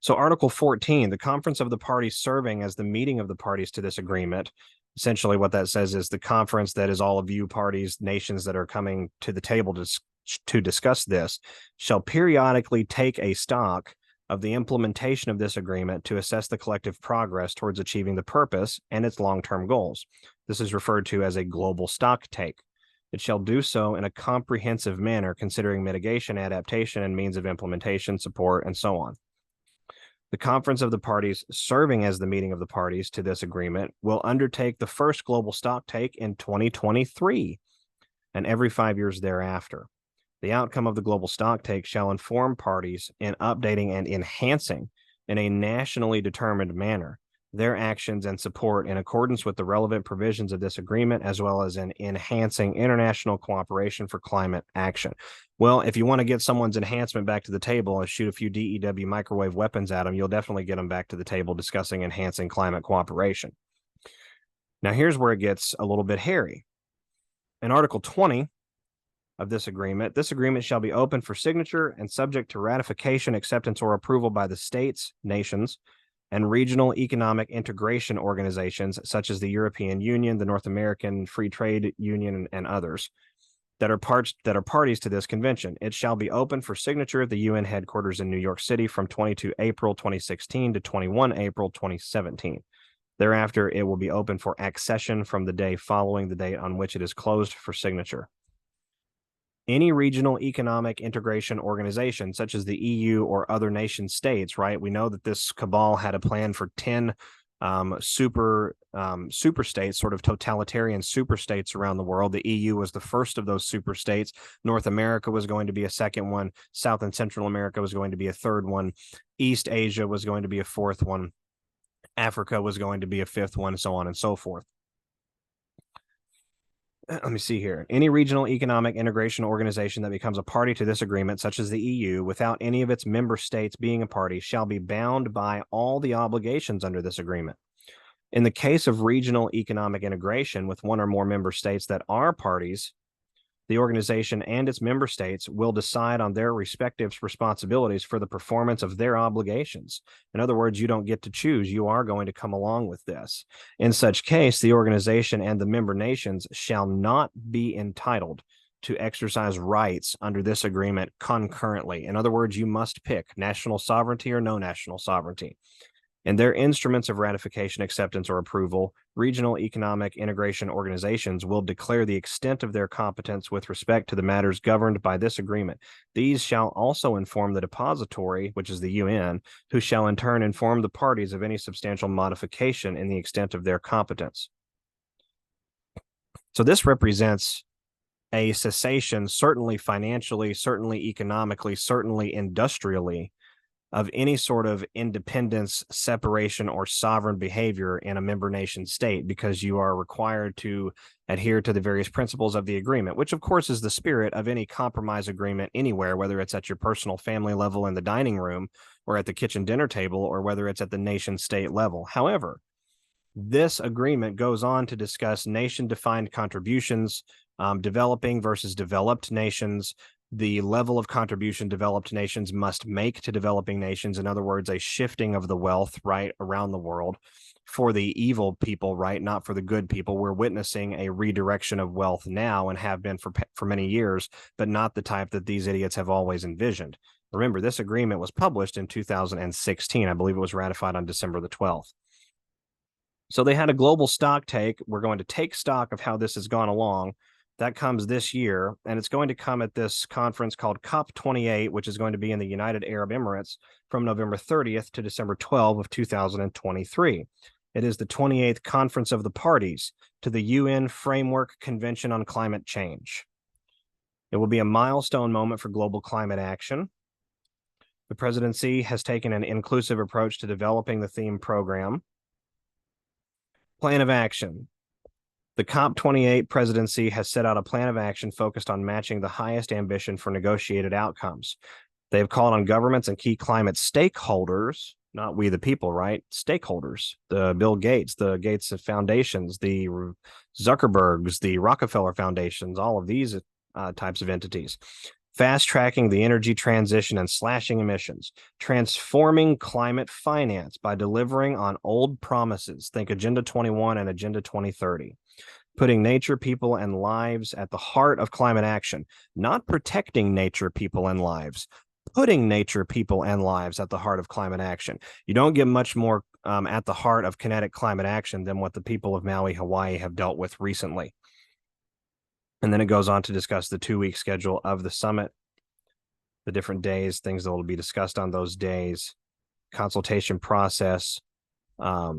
So Article 14, the conference of the parties serving as the meeting of the parties to this agreement. Essentially what that says is the conference that is all of you parties, nations that are coming to the table to discuss this, shall periodically take a stock of the implementation of this agreement to assess the collective progress towards achieving the purpose and its long-term goals. This is referred to as a global stock take. It shall do so in a comprehensive manner, considering mitigation, adaptation, and means of implementation, support, and so on. The conference of the parties serving as the meeting of the parties to this agreement will undertake the first global stock take in 2023 and every 5 years thereafter. The outcome of the global stock take shall inform parties in updating and enhancing in a nationally determined manner their actions and support in accordance with the relevant provisions of this agreement, as well as in enhancing international cooperation for climate action. Well, if you want to get someone's enhancement back to the table and shoot a few DEW microwave weapons at them, you'll definitely get them back to the table discussing enhancing climate cooperation. Now, here's where it gets a little bit hairy. In Article 20 of this agreement shall be open for signature and subject to ratification, acceptance, or approval by the states, nations, and regional economic integration organizations such as the European Union, the North American Free Trade Union, and others that are parties to this convention. It shall be open for signature at the UN headquarters in New York City from 22 April 2016 to 21 April 2017. Thereafter, it will be open for accession from the day following the date on which it is closed for signature. Any regional economic integration organization, such as the EU or other nation states, right? We know that this cabal had a plan for 10 super states, sort of totalitarian super states around the world. The EU was the first of those super states. North America was going to be a second one. South and Central America was going to be a third one. East Asia was going to be a fourth one. Africa was going to be a fifth one, so on and so forth. Let me see here. Any regional economic integration organization that becomes a party to this agreement, such as the EU, without any of its member states being a party, shall be bound by all the obligations under this agreement. In the case of regional economic integration with one or more member states that are parties The organization and its member states will decide on their respective responsibilities for the performance of their obligations. In other words, you don't get to choose. You are going to come along with this. In such case, the organization and the member nations shall not be entitled to exercise rights under this agreement concurrently. In other words, you must pick national sovereignty or no national sovereignty. In their instruments of ratification, acceptance, or approval, regional economic integration organizations will declare the extent of their competence with respect to the matters governed by this agreement. These shall also inform the depository, which is the UN, who shall in turn inform the parties of any substantial modification in the extent of their competence. So this represents a cessation, certainly financially, certainly economically, certainly industrially, of any sort of independence, separation, or sovereign behavior in a member nation state, because you are required to adhere to the various principles of the agreement, which of course is the spirit of any compromise agreement anywhere, whether it's at your personal family level in the dining room or at the kitchen dinner table, or whether it's at the nation state level. However, this agreement goes on to discuss nation-defined contributions, developing versus developed nations, the level of contribution developed nations must make to developing nations. In other words, a shifting of the wealth, right, around the world for the evil people, right, not for the good people. We're witnessing a redirection of wealth now and have been for many years, but not the type that these idiots have always envisioned. Remember, this agreement was published in 2016. I believe it was ratified on December the 12th. So they had a global stock take. We're going to take stock of how this has gone along. That comes this year, and it's going to come at this conference called COP28, which is going to be in the United Arab Emirates from November 30th to December 12th of 2023. It is the 28th Conference of the Parties to the UN Framework Convention on Climate Change. It will be a milestone moment for global climate action. The presidency has taken an inclusive approach to developing the theme program. Plan of action. The COP28 presidency has set out a plan of action focused on matching the highest ambition for negotiated outcomes. They have called on governments and key climate stakeholders, not we the people, right? Stakeholders, the Bill Gates, the Gates Foundations, the Zuckerbergs, the Rockefeller Foundations, all of these types of entities. Fast-tracking the energy transition and slashing emissions, transforming climate finance by delivering on old promises, think Agenda 21 and Agenda 2030, putting nature, people, and lives at the heart of climate action, not protecting nature, people, and lives, putting nature, people, and lives at the heart of climate action. You don't get much more at the heart of kinetic climate action than what the people of Maui, Hawaii have dealt with recently. And then it goes on to discuss the 2-week schedule of the summit, the different days, things that will be discussed on those days, consultation process, how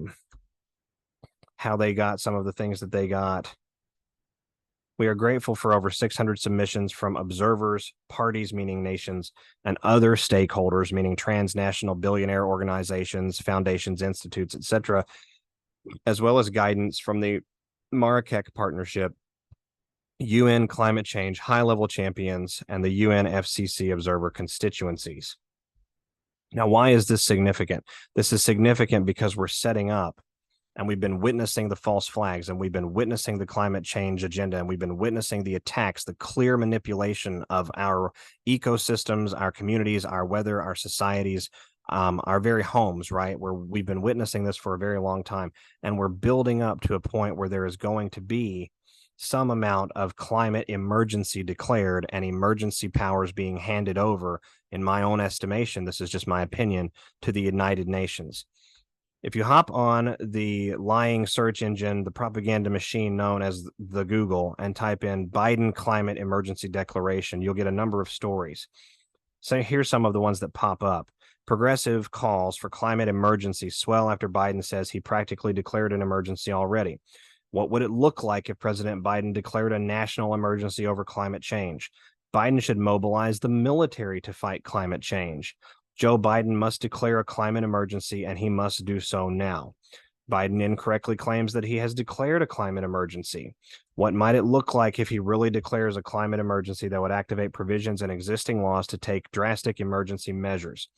they got some of the things that they got. We are grateful for over 600 submissions from observers, parties, meaning nations, and other stakeholders, meaning transnational billionaire organizations, foundations, institutes, etc., as well as guidance from the Marrakech Partnership, UN Climate Change High-Level Champions, and the UN FCC Observer Constituencies. Now, why is this significant? This is significant because we're setting up, and we've been witnessing the false flags, and we've been witnessing the climate change agenda, and we've been witnessing the attacks, the clear manipulation of our ecosystems, our communities, our weather, our societies, our very homes, right? Where we've been witnessing this for a very long time, and we're building up to a point where there is going to be some amount of climate emergency declared and emergency powers being handed over, in my own estimation, this is just my opinion, to the United Nations. If you hop on the lying search engine, the propaganda machine known as the Google, and type in Biden climate emergency declaration, you'll get a number of stories. So here's some of the ones that pop up. Progressive calls for climate emergency swell after Biden says he practically declared an emergency already. What would it look like if President Biden declared a national emergency over climate change? Biden should mobilize the military to fight climate change. Joe Biden must declare a climate emergency, and he must do so now. Biden incorrectly claims that he has declared a climate emergency. What might it look like if he really declares a climate emergency that would activate provisions in existing laws to take drastic emergency measures?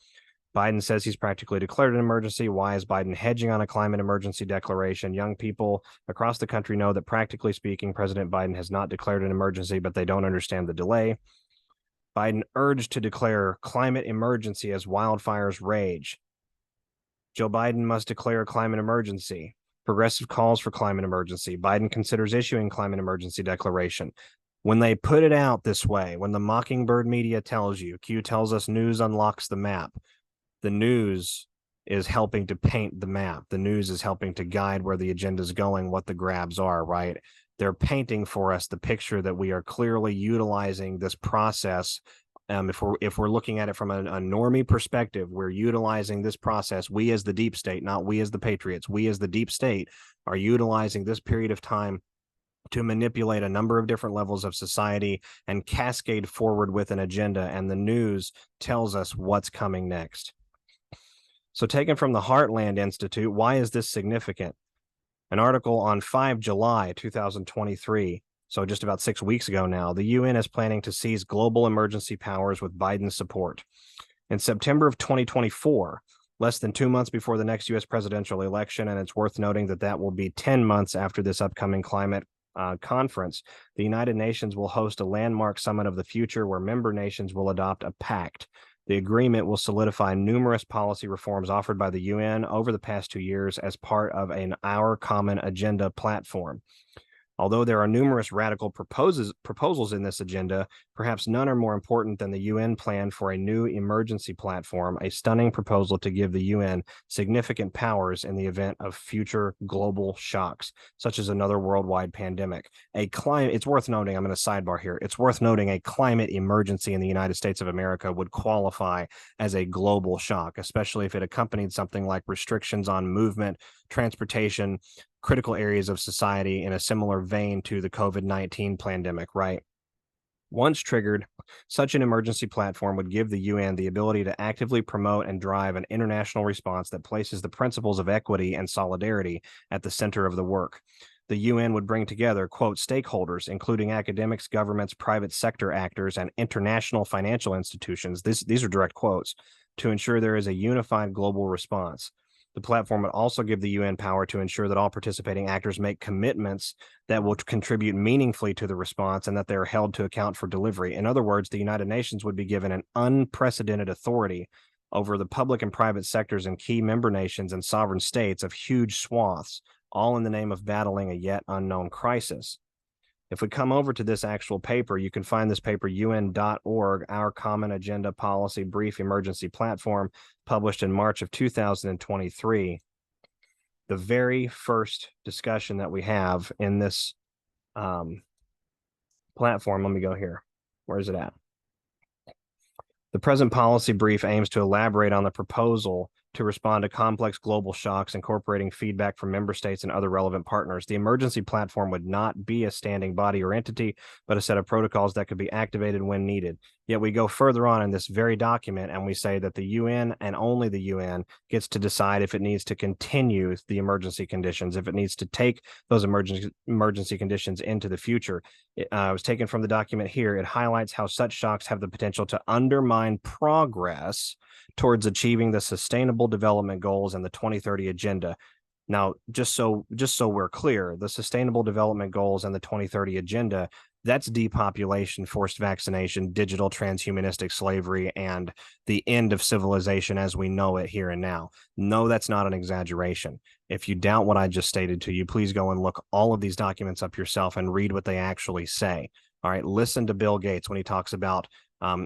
Biden says he's practically declared an emergency. Why is Biden hedging on a climate emergency declaration? Young people across the country know that, practically speaking, President Biden has not declared an emergency, but they don't understand the delay. Biden urged to declare climate emergency as wildfires rage. Joe Biden must declare a climate emergency. Progressive calls for climate emergency. Biden considers issuing climate emergency declaration. When they put it out this way, when the Mockingbird media tells you, Q tells us news unlocks the map, the news is helping to paint the map. The news is helping to guide where the agenda is going, what the grabs are, right? They're painting for us the picture that we are clearly utilizing this process. If we're looking at it from a normie perspective, we're utilizing this process. We as the deep state, not we as the Patriots, we as the deep state are utilizing this period of time to manipulate a number of different levels of society and cascade forward with an agenda. And the news tells us what's coming next. So, taken from the Heartland Institute, why is this significant? An article on 5 July 2023, so just about 6 weeks ago now, the UN is planning to seize global emergency powers with Biden's support. In September of 2024, less than 2 months before the next U.S. presidential election, and it's worth noting that that will be 10 months after this upcoming climate conference, the United Nations will host a landmark summit of the future where member nations will adopt a pact. The agreement will solidify numerous policy reforms offered by the UN over the past 2 years as part of an Our Common Agenda platform. Although there are numerous radical proposals in this agenda, perhaps none are more important than the UN plan for a new emergency platform, a stunning proposal to give the UN significant powers in the event of future global shocks, such as another worldwide pandemic. It's worth noting, I'm going to sidebar here, it's worth noting a climate emergency in the United States of America would qualify as a global shock, especially if it accompanied something like restrictions on movement, transportation, critical areas of society in a similar vein to the COVID-19 pandemic, right? Once triggered, such an emergency platform would give the UN the ability to actively promote and drive an international response that places the principles of equity and solidarity at the center of the work. The UN would bring together, quote, stakeholders, including academics, governments, private sector actors, and international financial institutions, these are direct quotes, to ensure there is a unified global response. The platform would also give the UN power to ensure that all participating actors make commitments that will contribute meaningfully to the response and that they are held to account for delivery. In other words, the United Nations would be given an unprecedented authority over the public and private sectors and key member nations and sovereign states of huge swaths, all in the name of battling a yet unknown crisis. If we come over to this actual paper, you can find this paper, un.org, Our Common Agenda Policy Brief Emergency Platform, published in March of 2023. The very first discussion that we have in this platform, let me go here. Where is it at? The present policy brief aims to elaborate on the proposal to respond to complex global shocks, incorporating feedback from member states and other relevant partners. The emergency platform would not be a standing body or entity, but a set of protocols that could be activated when needed. Yet we go further on in this very document and we say that the UN and only the UN gets to decide if it needs to continue the emergency conditions, if it needs to take those emergency conditions into the future. It was taken from the document here. It highlights how such shocks have the potential to undermine progress towards achieving the Sustainable Development Goals and the 2030 Agenda. Now, just so we're clear, the Sustainable Development Goals and the 2030 Agenda, that's depopulation, forced vaccination, digital transhumanistic slavery, and the end of civilization as we know it here and now. No, that's not an exaggeration. If you doubt what I just stated to you, please go and look all of these documents up yourself and read what they actually say. All right, listen to Bill Gates when he talks about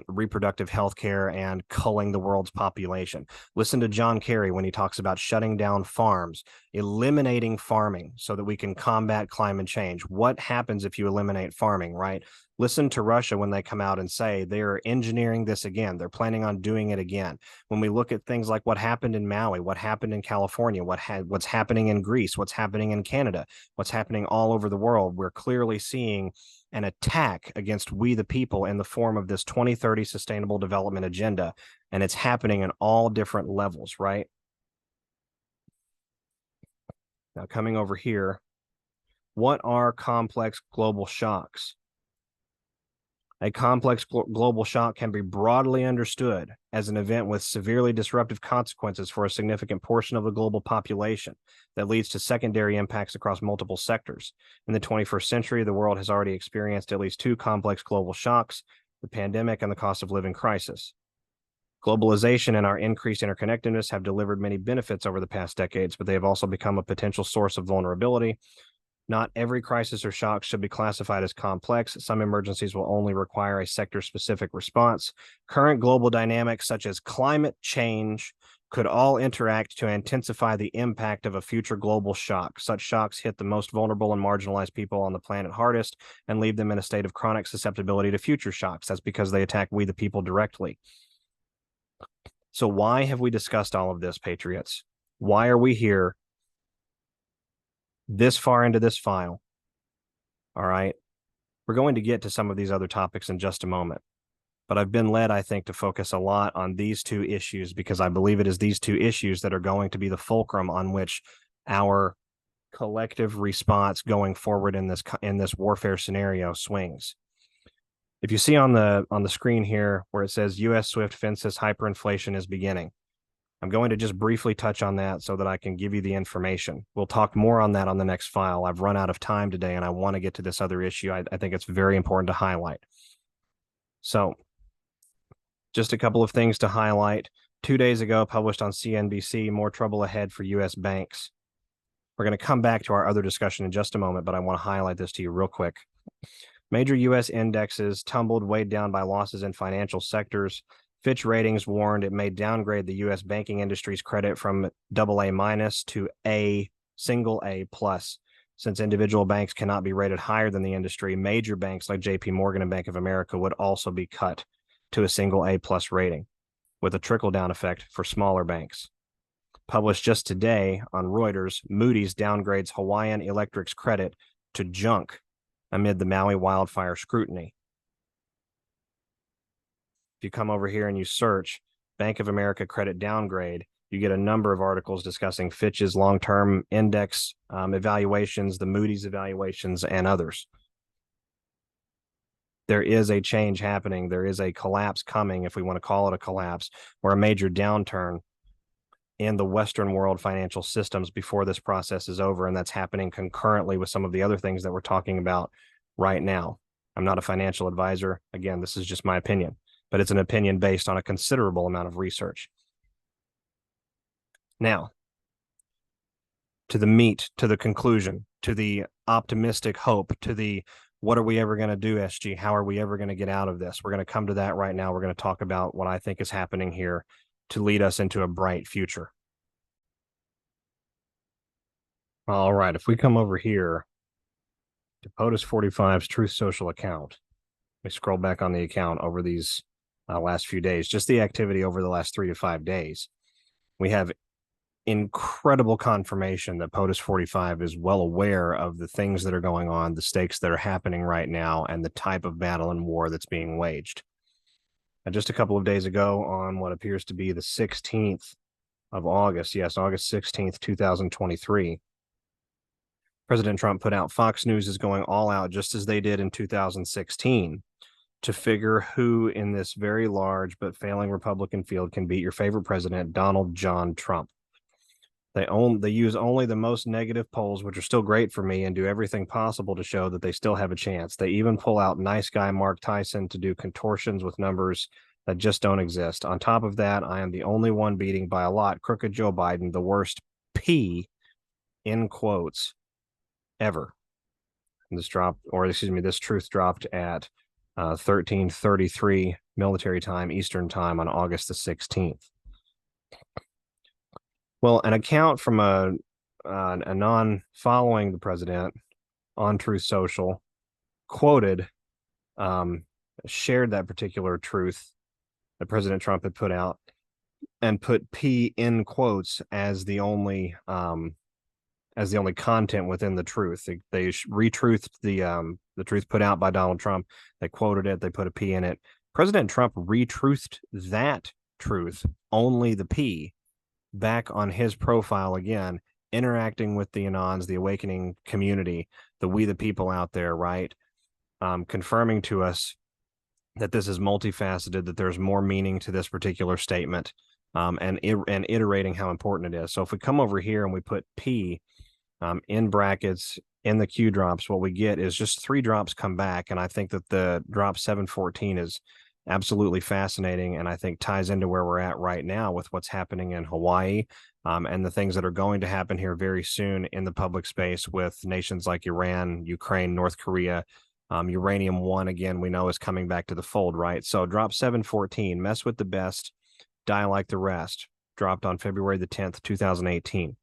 reproductive health care and culling the world's population. Listen to John Kerry when he talks about shutting down farms, eliminating farming so that we can combat climate change. What happens if you eliminate farming, right? Listen to Russia when they come out and say they're engineering this again. They're planning on doing it again. When we look at things like what happened in Maui, what happened in California, what's happening in Greece, what's happening in Canada, what's happening all over the world, we're clearly seeing an attack against we the people in the form of this 2030 Sustainable Development Agenda. And it's happening in all different levels, right? Now, coming over here, what are complex global shocks? A complex global shock can be broadly understood as an event with severely disruptive consequences for a significant portion of the global population that leads to secondary impacts across multiple sectors. In the 21st century, the world has already experienced at least two complex global shocks, the pandemic and the cost of living crisis. Globalization and our increased interconnectedness have delivered many benefits over the past decades, but they have also become a potential source of vulnerability. Not every crisis or shock should be classified as complex. Some emergencies will only require a sector-specific response. Current global dynamics, such as climate change, could all interact to intensify the impact of a future global shock. Such shocks hit the most vulnerable and marginalized people on the planet hardest and leave them in a state of chronic susceptibility to future shocks. That's because they attack we the people directly. So why have we discussed all of this, Patriots? Why are we here this far into this file? All right. We're going to get to some of these other topics in just a moment. But I've been led, I think, to focus a lot on these two issues because I believe it is these two issues that are going to be the fulcrum on which our collective response going forward in this warfare scenario swings. If you see on the screen here where it says U.S. Swift fences hyperinflation is beginning, I'm going to just briefly touch on that so that I can give you the information. We'll talk more on that on the next file. I've run out of time today, and I want to get to this other issue. I think it's very important to highlight. So, just a couple of things to highlight. 2 days ago, published on CNBC, more trouble ahead for U.S. banks. We're going to come back to our other discussion in just a moment, but I want to highlight this to you real quick. Major U.S. indexes tumbled, weighed down by losses in financial sectors. Fitch Ratings warned it may downgrade the U.S. banking industry's credit from AA- to single A+. Since individual banks cannot be rated higher than the industry, major banks like JP Morgan and Bank of America would also be cut to a single A+ rating, with a trickle-down effect for smaller banks. Published just today on Reuters, Moody's downgrades Hawaiian Electric's credit to junk amid the Maui wildfire scrutiny. If you come over here and you search Bank of America credit downgrade, you get a number of articles discussing Fitch's long-term index evaluations, the Moody's evaluations, and others. There is a change happening. There is a collapse coming, if we want to call it a collapse, or a major downturn in the Western world financial systems before this process is over, and that's happening concurrently with some of the other things that we're talking about right now. I'm not a financial advisor. Again, this is just my opinion, but it's an opinion based on a considerable amount of research. Now, to the meat, to the conclusion, to the optimistic hope, to the what are we ever going to do, SG? How are we ever going to get out of this? We're going to come to that right now. We're going to talk about what I think is happening here to lead us into a bright future. All right, if we come over here to POTUS 45's TruthSocial account, we scroll back on the account over these last few days, just the activity over the last 3 to 5 days. We have incredible confirmation that POTUS 45 is well aware of the things that are going on, the stakes that are happening right now, and the type of battle and war that's being waged. And just a couple of days ago, on what appears to be the 16th of August, yes, August 16th, 2023, President Trump put out Fox News is going all out, just as they did in 2016, to figure who in this very large but failing Republican field can beat your favorite president, Donald John Trump. They use only the most negative polls, which are still great for me, and do everything possible to show that they still have a chance. They even pull out nice guy Mark Tyson to do contortions with numbers that just don't exist. On top of that, I am the only one beating by a lot crooked Joe Biden, the worst P, in quotes, ever. And this truth dropped at 13:33 military time, Eastern time on August the 16th. Well, an account from an Anon following the president on TruthSocial quoted, shared that particular truth that President Trump had put out and put P in quotes as the only content within the truth. They retruthed the truth put out by Donald Trump. They quoted it. They put a P in it. President Trump retruthed that truth, only the P, back on his profile again, interacting with the Anons, the awakening community, the we the people out there, right? Confirming to us that this is multifaceted, that there's more meaning to this particular statement, and iterating how important it is. So if we come over here and we put P in brackets in the Q drops, what we get is just 3 drops come back. And I think that the drop 714 is absolutely fascinating, and I think ties into where we're at right now with what's happening in Hawaii, and the things that are going to happen here very soon in the public space with nations like Iran, Ukraine, North Korea. Uranium 1, again, we know is coming back to the fold, right? So drop 714, mess with the best, die like the rest, dropped on February the 10th, 2018.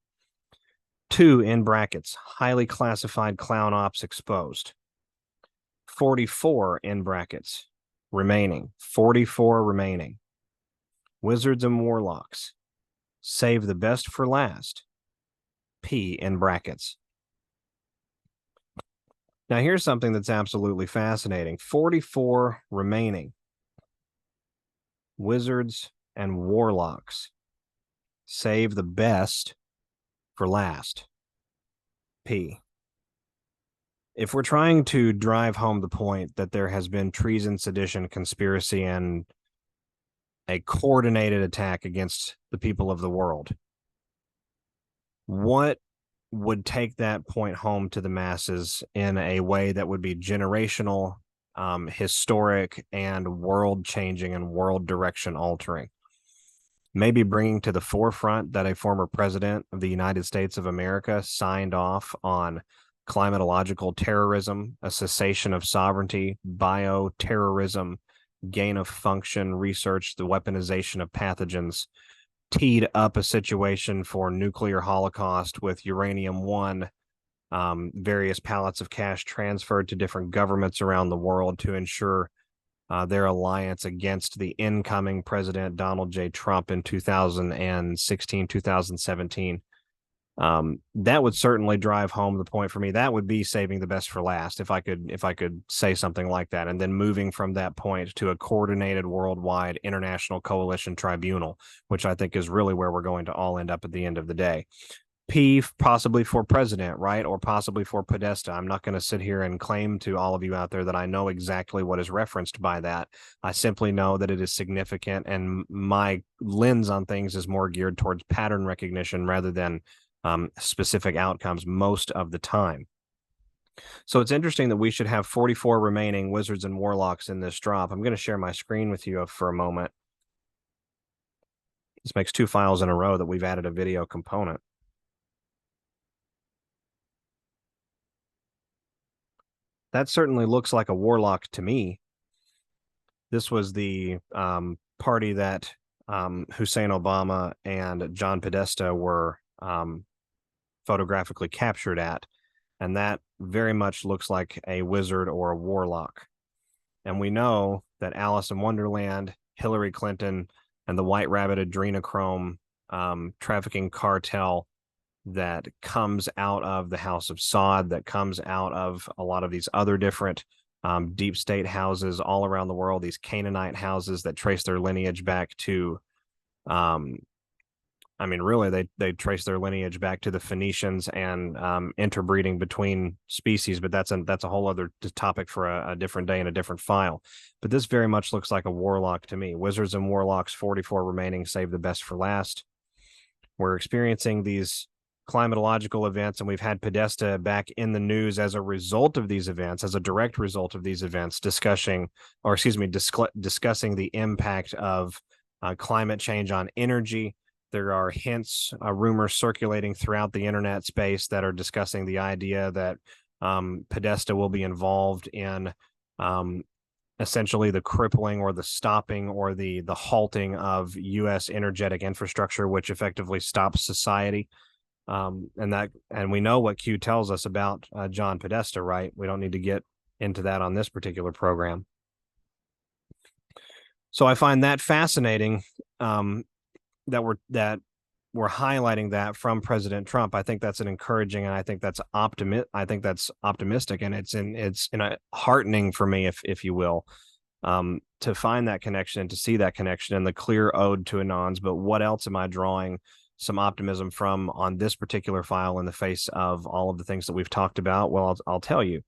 2 in brackets, highly classified clown ops exposed. 44 in brackets, remaining. 44 remaining. Wizards and warlocks, save the best for last. P in brackets. Now, here's something that's absolutely fascinating. 44 remaining. Wizards and warlocks, save the best for last. P. If we're trying to drive home the point that there has been treason, sedition, conspiracy, and a coordinated attack against the people of the world, what would take that point home to the masses in a way that would be generational, historic, and world-changing and world direction altering? Maybe bringing to the forefront that a former president of the United States of America signed off on climatological terrorism, a cessation of sovereignty, bioterrorism, gain of function research, the weaponization of pathogens, teed up a situation for nuclear holocaust with uranium 1, various pallets of cash transferred to different governments around the world to ensure their alliance against the incoming president, Donald J. Trump, in 2016, 2017. That would certainly drive home the point for me. That would be saving the best for last, if I could say something like that, and then moving from that point to a coordinated worldwide international coalition tribunal, which I think is really where we're going to all end up at the end of the day. P, possibly for president, right? Or possibly for Podesta. I'm not going to sit here and claim to all of you out there that I know exactly what is referenced by that. I simply know that it is significant, and my lens on things is more geared towards pattern recognition rather than specific outcomes most of the time. So it's interesting that we should have 44 remaining wizards and warlocks in this drop. I'm going to share my screen with you for a moment. This makes 2 files in a row that we've added a video component. That certainly looks like a warlock to me. This was the party that Hussein Obama and John Podesta were photographically captured at, and that very much looks like a wizard or a warlock. And we know that Alice in Wonderland, Hillary Clinton, and the White Rabbit adrenochrome trafficking cartel that comes out of the House of Saud, that comes out of a lot of these other different deep state houses all around the world, these Canaanite houses that trace their lineage back to, really, they trace their lineage back to the Phoenicians and interbreeding between species, but that's a whole other topic for a different day and a different file. But this very much looks like a warlock to me. Wizards and warlocks, 44 remaining, save the best for last. We're experiencing these climatological events, and we've had Podesta back in the news as a result of these events, as a direct result of these events, discussing the impact of climate change on energy. There are hints, rumors circulating throughout the internet space that are discussing the idea that Podesta will be involved in essentially the crippling or the stopping or the halting of U.S. energetic infrastructure, which effectively stops society. And we know what Q tells us about John Podesta, right? We don't need to get into that on this particular program. So I find that fascinating, that we're highlighting that from President Trump. I think that's an encouraging, and I think that's optimistic, and it's heartening for me, if you will, to find that connection and to see that connection and the clear ode to Anons. But what else am I drawing some optimism from on this particular file in the face of all of the things that we've talked about? Well, I'll tell you.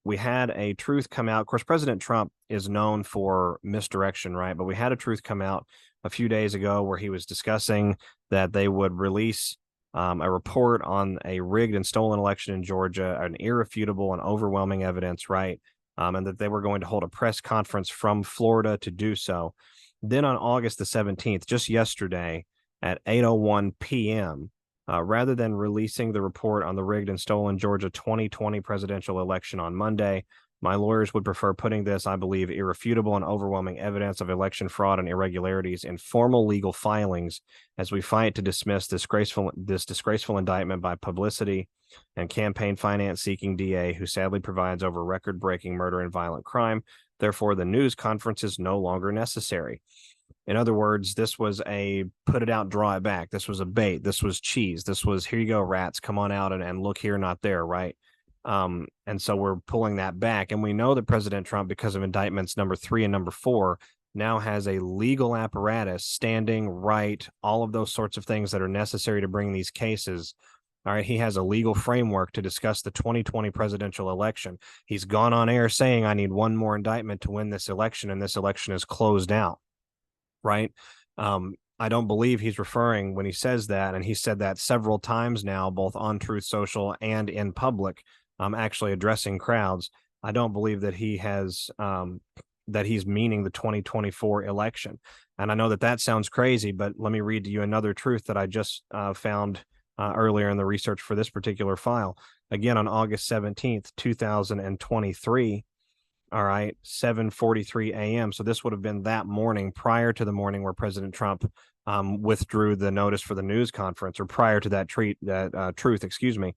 we had a truth come out. Of course, President Trump is known for misdirection, right? But we had a truth come out a few days ago where he was discussing that they would release a report on a rigged and stolen election in Georgia, an irrefutable and overwhelming evidence, right? And that they were going to hold a press conference from Florida to do so. Then on August the 17th, just yesterday at 8:01 p.m., rather than releasing the report on the rigged and stolen Georgia 2020 presidential election on Monday, my lawyers would prefer putting this, I believe, irrefutable and overwhelming evidence of election fraud and irregularities in formal legal filings as we fight to dismiss this disgraceful indictment by publicity and campaign finance seeking DA who sadly provides over record-breaking murder and violent crime. Therefore, the news conference is no longer necessary. In other words, this was a put it out, draw it back. This was a bait. This was cheese. This was, here you go, rats, come on out and look here, not there, right? And so we're pulling that back. And we know that President Trump, because of indictments number 3 and number 4, now has a legal apparatus, standing, right, all of those sorts of things that are necessary to bring these cases. All right, he has a legal framework to discuss the 2020 presidential election. He's gone on air saying, I need one more indictment to win this election, and this election is closed out, right? I don't believe he's referring when he says that, and he said that several times now, both on TruthSocial and in public, actually addressing crowds. I don't believe that he has that he's meaning the 2024 election. And I know that that sounds crazy, but let me read to you another truth that I just found earlier in the research for this particular file. Again, on August 17th, 2023, all right, 7:43 a.m. So this would have been that morning, prior to the morning where President Trump withdrew the notice for the news conference, or prior to that truth, excuse me.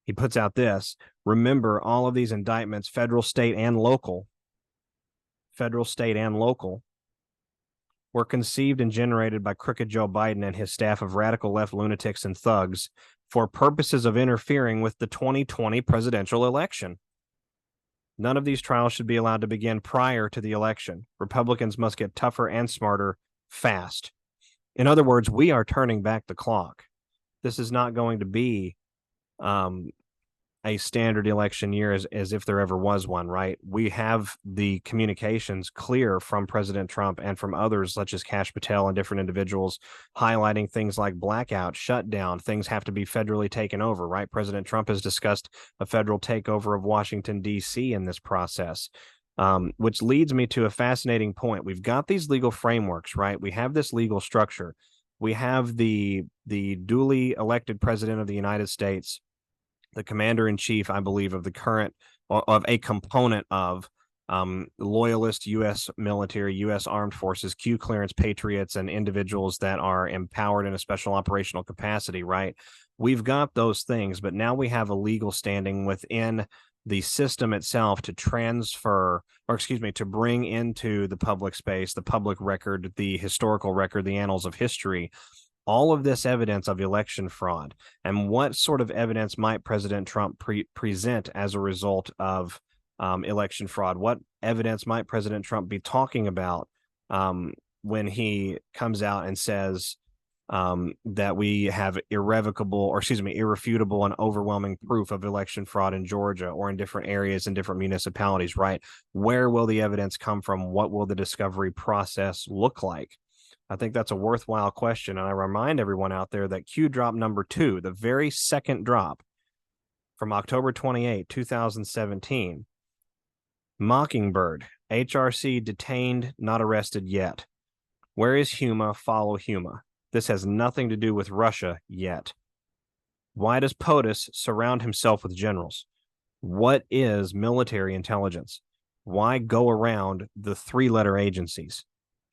He puts out this: remember, all of these indictments, federal, state, and local, were conceived and generated by crooked Joe Biden and his staff of radical left lunatics and thugs for purposes of interfering with the 2020 presidential election. None of these trials should be allowed to begin prior to the election. Republicans must get tougher and smarter fast. In other words, we are turning back the clock. This is not going to be a standard election year as if there ever was one, right? We have the communications clear from President Trump and from others, such as Kash Patel and different individuals, highlighting things like blackout, shutdown, things have to be federally taken over, right? President Trump has discussed a federal takeover of Washington, D.C. in this process, which leads me to a fascinating point. We've got these legal frameworks, right? We have this legal structure. We have the duly elected president of the United States, the commander-in-chief, I believe, of the current, of a component of loyalist U.S. military, U.S. armed forces, Q clearance Patriots, and individuals that are empowered in a special operational capacity, right? We've got those things, but now we have a legal standing within the system itself to transfer, or excuse me, to bring into the public space, the public record, the historical record, the annals of history, all of this evidence of election fraud. And what sort of evidence might President Trump present as a result of election fraud? What evidence might President Trump be talking about when he comes out and says that we have irrefutable and overwhelming proof of election fraud in Georgia or in different areas and different municipalities, right? Where will the evidence come from? What will the discovery process look like? I think that's a worthwhile question. And I remind everyone out there that Q drop number 2, the very second drop from October 28, 2017, Mockingbird, HRC detained, not arrested yet. Where is Huma? Follow Huma. This has nothing to do with Russia yet. Why does POTUS surround himself with generals? What is military intelligence? Why go around the 3-letter agencies?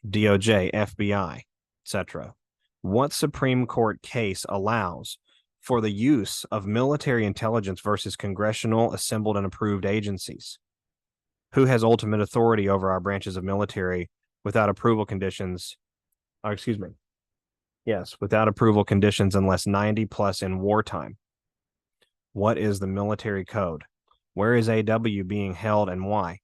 DOJ, FBI, etc. What Supreme Court case allows for the use of military intelligence versus congressional, assembled, and approved agencies? Who has ultimate authority over our branches of military without approval conditions? Without approval conditions unless 90 plus in wartime. What is the military code? Where is AW being held and why?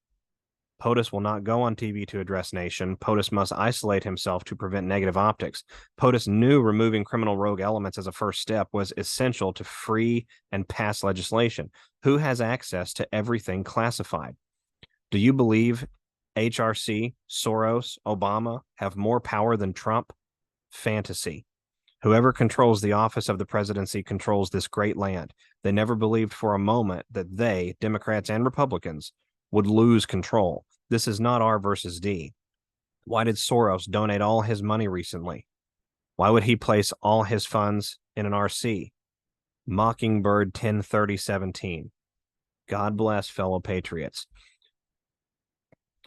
POTUS will not go on TV to address nation. POTUS must isolate himself to prevent negative optics. POTUS knew removing criminal rogue elements as a first step was essential to free and pass legislation. Who has access to everything classified? Do you believe HRC, Soros, Obama have more power than Trump? Fantasy. Whoever controls the office of the presidency controls this great land. They never believed for a moment that they, Democrats and Republicans, would lose control. This is not R versus D. Why did Soros donate all his money recently? Why would he place all his funds in an RC? Mockingbird 103017. God bless fellow patriots.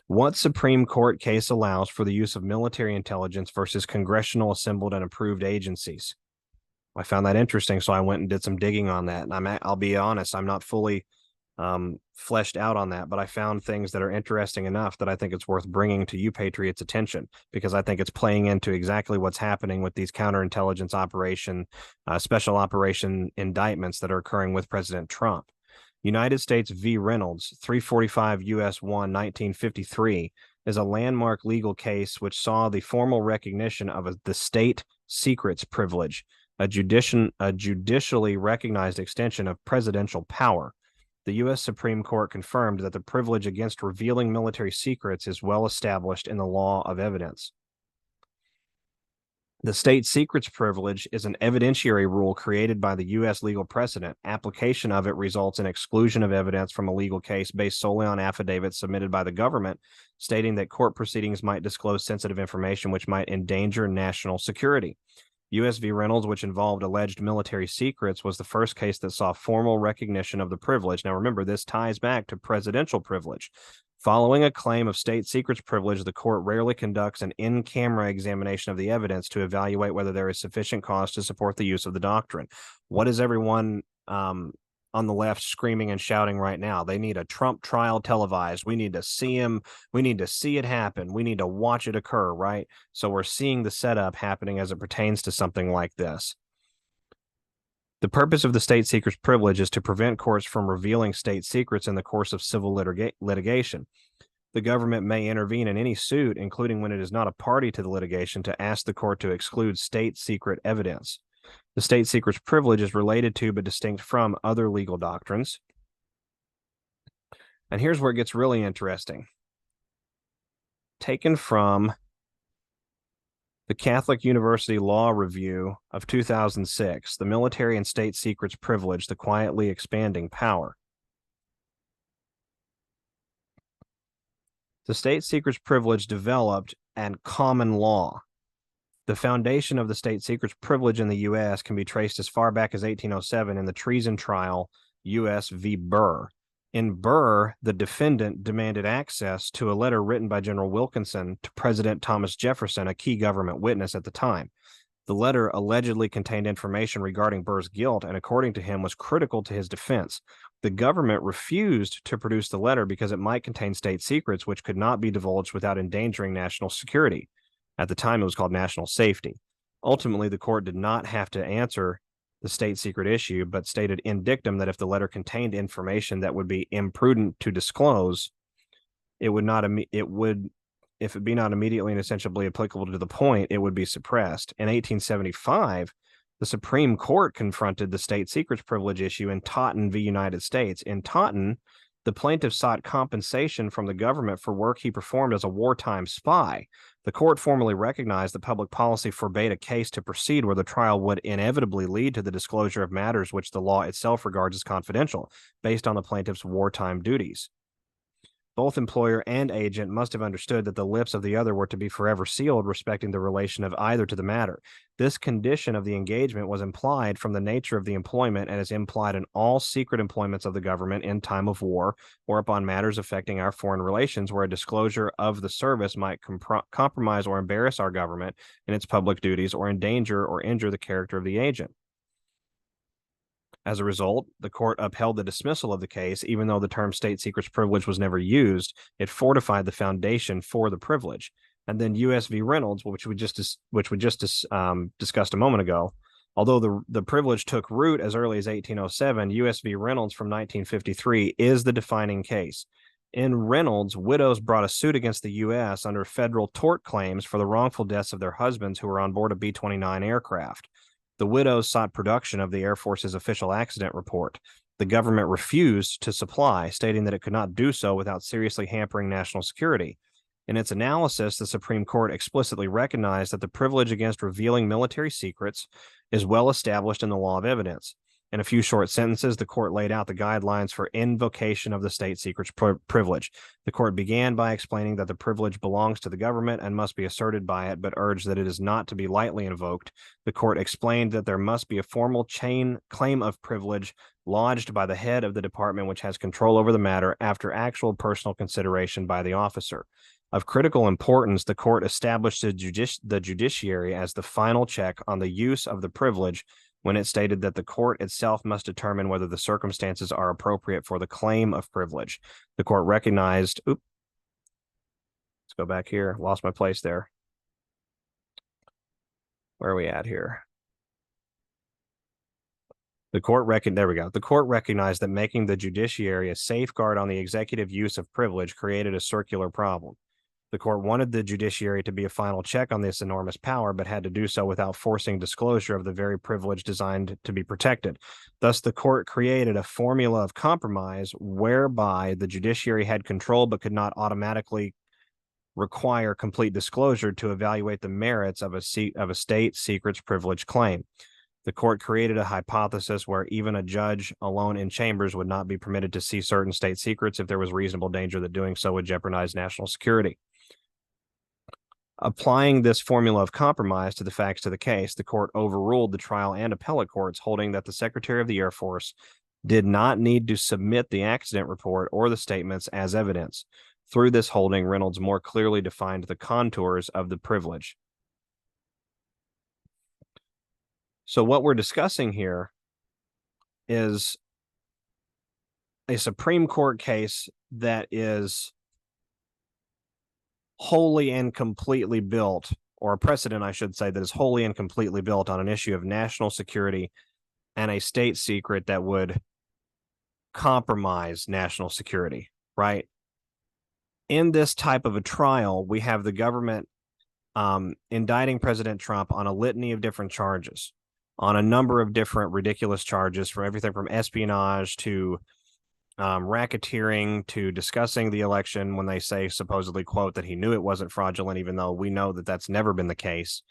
What Supreme Court case allows for the use of military intelligence versus congressional assembled and approved agencies? I found that interesting, so I went and did some digging on that. And I'll be honest, I'm not fully fleshed out on that, but I found things that are interesting enough that I think it's worth bringing to you patriots' attention, because I think it's playing into exactly what's happening with these counterintelligence operation, special operation indictments that are occurring with President Trump. United States v. Reynolds, 345 U.S. 1, 1953, is a landmark legal case which saw the formal recognition of the state secrets privilege, a judicially recognized extension of presidential power. The U.S. Supreme Court confirmed that the privilege against revealing military secrets is well established in the law of evidence. The state secrets privilege is an evidentiary rule created by the U.S. legal precedent. Application of it results in exclusion of evidence from a legal case based solely on affidavits submitted by the government, stating that court proceedings might disclose sensitive information which might endanger national security. U.S. v. Reynolds, which involved alleged military secrets, was the first case that saw formal recognition of the privilege. Now, remember, this ties back to presidential privilege. Following a claim of state secrets privilege, the court rarely conducts an in-camera examination of the evidence to evaluate whether there is sufficient cause to support the use of the doctrine. What is everyone on the left screaming and shouting right now? They need a Trump trial televised. We need to see him. We need to see it happen. We need to watch it occur, right? So we're seeing the setup happening as it pertains to something like this. The purpose of the state secrets privilege is to prevent courts from revealing state secrets in the course of civil litigation. The government may intervene in any suit, including when it is not a party to the litigation, to ask the court to exclude state secret evidence. The state secrets privilege is related to but distinct from other legal doctrines. And here's where it gets really interesting. Taken from the Catholic University Law Review of 2006, The Military and State Secrets Privilege, the Quietly Expanding Power. The state secrets privilege developed and common law. The foundation of the state secrets privilege in the U.S. can be traced as far back as 1807 in the treason trial, U.S. v. Burr. In Burr, the defendant demanded access to a letter written by General Wilkinson to President Thomas Jefferson, a key government witness at the time. The letter allegedly contained information regarding Burr's guilt and, according to him, was critical to his defense. The government refused to produce the letter because it might contain state secrets which could not be divulged without endangering national security. At the time, it was called national safety. Ultimately, the court did not have to answer the state secret issue, but stated in dictum that if the letter contained information that would be imprudent to disclose, if it be not immediately and essentially applicable to the point, it would be suppressed. In 1875, the Supreme Court confronted the state secrets privilege issue in Totten v. United States. In Totten, the plaintiff sought compensation from the government for work he performed as a wartime spy. The court formally recognized that public policy forbade a case to proceed where the trial would inevitably lead to the disclosure of matters which the law itself regards as confidential, based on the plaintiff's wartime duties. Both employer and agent must have understood that the lips of the other were to be forever sealed, respecting the relation of either to the matter. This condition of the engagement was implied from the nature of the employment and is implied in all secret employments of the government in time of war or upon matters affecting our foreign relations, where a disclosure of the service might compromise or embarrass our government in its public duties or endanger or injure the character of the agent. As a result, the court upheld the dismissal of the case, even though the term state secrets privilege was never used. It fortified the foundation for the privilege. And then U.S. v. Reynolds, which we just discussed a moment ago, although the privilege took root as early as 1807, U.S. v. Reynolds from 1953 is the defining case. In Reynolds, widows brought a suit against the U.S. under federal tort claims for the wrongful deaths of their husbands who were on board a B-29 aircraft. The widows sought production of the Air Force's official accident report. The government refused to supply, stating that it could not do so without seriously hampering national security. In its analysis, the Supreme Court explicitly recognized that the privilege against revealing military secrets is well established in the law of evidence. In a few short sentences, the court laid out the guidelines for invocation of the state secrets privilege. The court began by explaining that the privilege belongs to the government and must be asserted by it, but urged that it is not to be lightly invoked. The court explained that there must be a formal claim of privilege lodged by the head of the department which has control over the matter after actual personal consideration by the officer. Of critical importance, the court established the judiciary as the final check on the use of the privilege when it stated that the court itself must determine whether the circumstances are appropriate for the claim of privilege. The court recognized, let's go back here, lost my place there. Where are we at here? The court recognized that making the judiciary a safeguard on the executive use of privilege created a circular problem. The court wanted the judiciary to be a final check on this enormous power, but had to do so without forcing disclosure of the very privilege designed to be protected. Thus, the court created a formula of compromise whereby the judiciary had control but could not automatically require complete disclosure to evaluate the merits of a state secrets privilege claim. The court created a hypothesis where even a judge alone in chambers would not be permitted to see certain state secrets if there was reasonable danger that doing so would jeopardize national security. Applying this formula of compromise to the facts of the case, the court overruled the trial and appellate courts, holding that the Secretary of the Air Force did not need to submit the accident report or the statements as evidence. Through this holding, Reynolds more clearly defined the contours of the privilege. So what we're discussing here is a Supreme Court case that is wholly and completely built, or a precedent, I should say, that is wholly and completely built on an issue of national security and a state secret that would compromise national security, right? In this type of a trial, we have the government indicting President Trump on a litany of different charges, on a number of different ridiculous charges, from everything from espionage to racketeering to discussing the election when they say supposedly, quote, that he knew it wasn't fraudulent, even though we know that that's never been the case.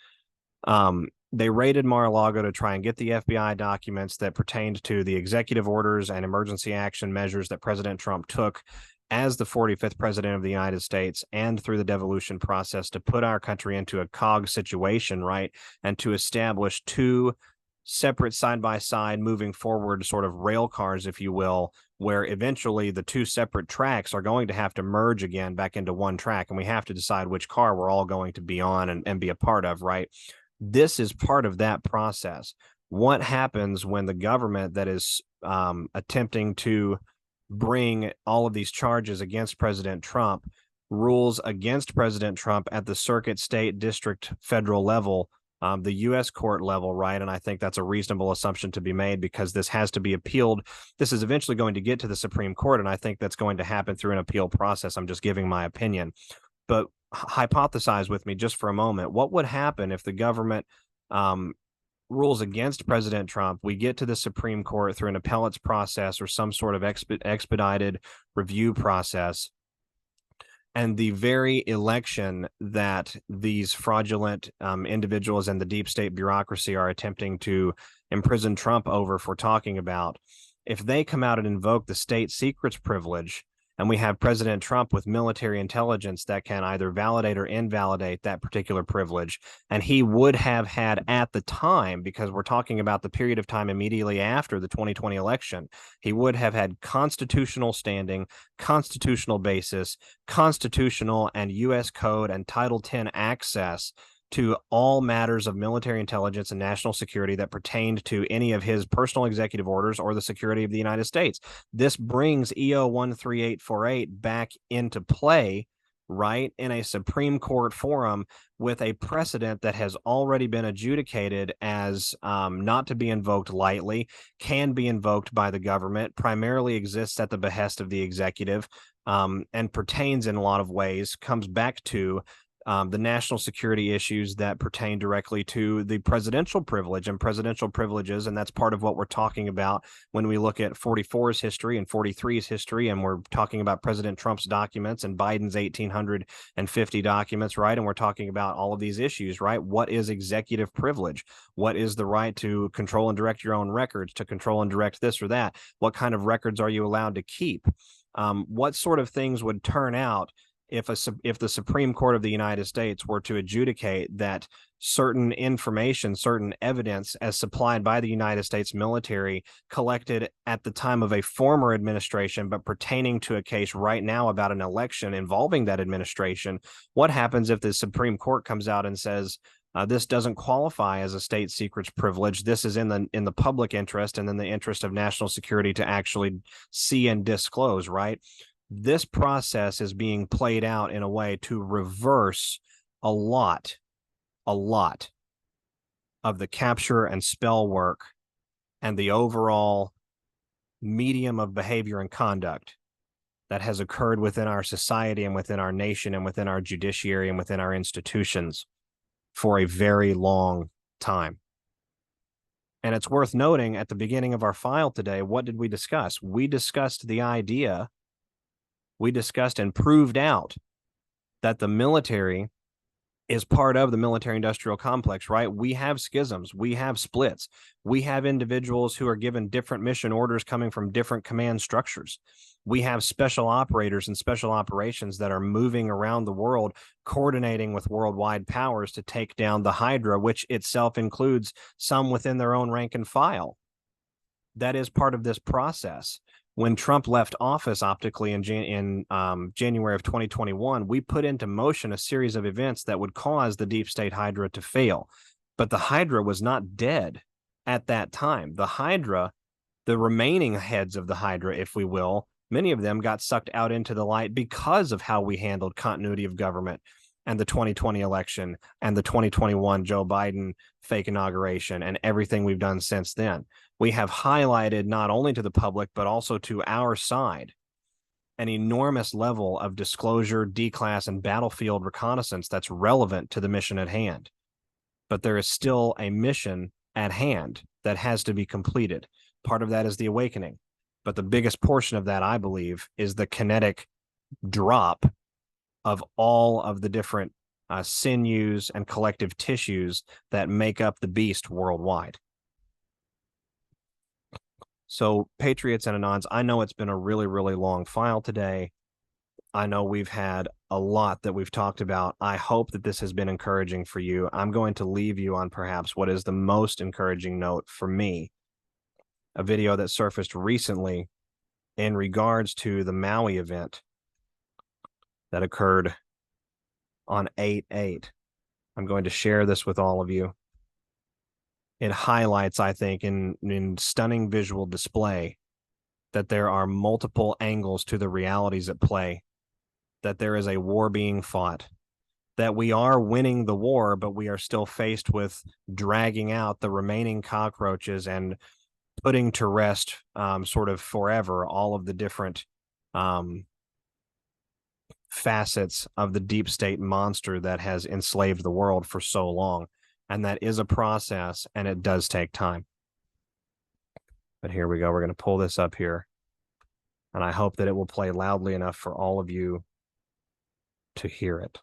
They raided Mar-a-Lago to try and get the FBI documents that pertained to the executive orders and emergency action measures that President Trump took as the 45th president of the United States and through the devolution process to put our country into a cog situation, right? And to establish two separate side-by-side moving forward sort of rail cars, if you will, where eventually the two separate tracks are going to have to merge again back into one track, and we have to decide which car we're all going to be on and be a part of, right? This is part of that process. What happens when the government that is attempting to bring all of these charges against President Trump rules against President Trump at the circuit, state, district, federal level, the U.S. court level, right? And I think that's a reasonable assumption to be made because this has to be appealed. This is eventually going to get to the Supreme Court, and I think that's going to happen through an appeal process. I'm just giving my opinion. But hypothesize with me just for a moment. What would happen if the government rules against President Trump? We get to the Supreme Court through an appellate's process or some sort of expedited review process, and the very election that these fraudulent individuals and the deep state bureaucracy are attempting to imprison Trump over for talking about, if they come out and invoke the state secrets privilege, and we have President Trump with military intelligence that can either validate or invalidate that particular privilege, and he would have had at the time, because we're talking about the period of time immediately after the 2020 election, he would have had constitutional standing, constitutional basis, constitutional and U.S. Code and Title 10 access to all matters of military intelligence and national security that pertained to any of his personal executive orders or the security of the United States. This brings EO 13848 back into play right, in a Supreme Court forum with a precedent that has already been adjudicated as not to be invoked lightly, can be invoked by the government, primarily exists at the behest of the executive, and pertains in a lot of ways, comes back to the national security issues that pertain directly to the presidential privilege and presidential privileges. And that's part of what we're talking about when we look at 44's history and 43's history. And we're talking about President Trump's documents and Biden's 1,850 documents, right? And we're talking about all of these issues, right? What is executive privilege? What is the right to control and direct your own records, to control and direct this or that? What kind of records are you allowed to keep? What sort of things would turn out if the Supreme Court of the United States were to adjudicate that certain information, certain evidence as supplied by the United States military collected at the time of a former administration, but pertaining to a case right now about an election involving that administration? What happens if the Supreme Court comes out and says, this doesn't qualify as a state secrets privilege. This is in the public interest and in the interest of national security to actually see and disclose, right? This process is being played out in a way to reverse a lot of the capture and spell work and the overall medium of behavior and conduct that has occurred within our society and within our nation and within our judiciary and within our institutions for a very long time. And it's worth noting at the beginning of our file today, what did we discuss? We discussed the idea, we discussed and proved out that the military is part of the military-industrial complex, right? We have schisms, we have splits, we have individuals who are given different mission orders coming from different command structures. We have special operators and special operations that are moving around the world, coordinating with worldwide powers to take down the Hydra, which itself includes some within their own rank and file. That is part of this process. When Trump left office optically in January of 2021, we put into motion a series of events that would cause the deep state Hydra to fail. But the Hydra was not dead at that time. The Hydra, the remaining heads of the Hydra, if we will, many of them got sucked out into the light because of how we handled continuity of government and the 2020 election and the 2021 Joe Biden fake inauguration and everything we've done since then. We have highlighted not only to the public, but also to our side, an enormous level of disclosure, declass, and battlefield reconnaissance that's relevant to the mission at hand. But there is still a mission at hand that has to be completed. Part of that is the awakening. But the biggest portion of that, I believe, is the kinetic drop of all of the different sinews and collective tissues that make up the beast worldwide. So, Patriots and Anons, I know it's been a really, really long file today. I know we've had a lot that we've talked about. I hope that this has been encouraging for you. I'm going to leave you on perhaps what is the most encouraging note for me, a video that surfaced recently in regards to the Maui event that occurred on 8/8. I'm going to share this with all of you. It highlights, I think, in stunning visual display, that there are multiple angles to the realities at play, that there is a war being fought, that we are winning the war, but we are still faced with dragging out the remaining cockroaches and putting to rest sort of forever all of the different facets of the deep state monster that has enslaved the world for so long. And that is a process, and it does take time. But here we go. We're going to pull this up here. And I hope that it will play loudly enough for all of you to hear it.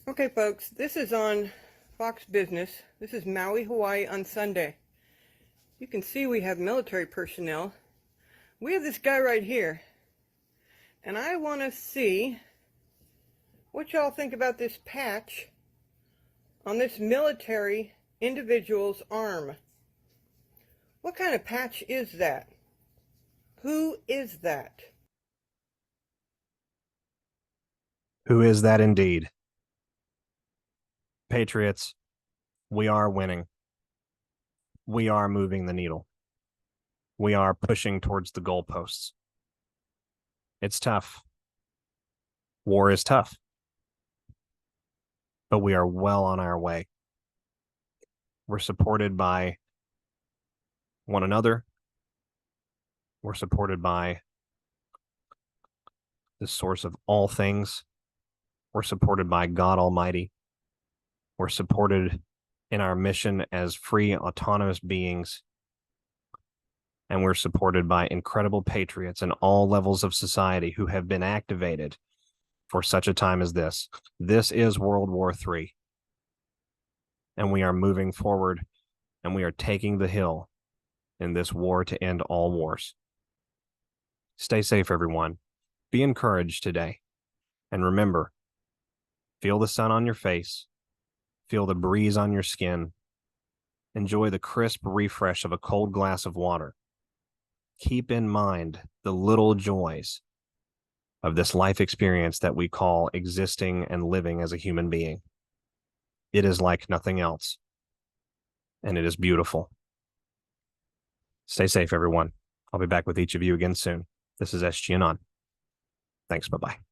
Okay, folks, this is on Fox Business. This is Maui, Hawaii on Sunday. You can see we have military personnel. We have this guy right here. And I want to see what y'all think about this patch on this military individual's arm. What kind of patch is that? Who is that? Who is that indeed? Patriots, we are winning. we are moving the needle. We are pushing towards the goalposts. It's tough. War is tough. But we are well on our way. We're supported by one another. We're supported by the source of all things. We're supported by God Almighty. We're supported in our mission as free, autonomous beings. And we're supported by incredible patriots in all levels of society who have been activated for such a time as this. This is World War III. And we are moving forward, and we are taking the hill in this war to end all wars. Stay safe, everyone. Be encouraged today. And remember, feel the sun on your face, feel the breeze on your skin, enjoy the crisp refresh of a cold glass of water. Keep in mind the little joys of this life experience that we call existing and living as a human being. It is like nothing else, and it is beautiful. Stay safe, everyone. I'll be back with each of you again soon. This is SGAnon. Thanks. Bye-bye.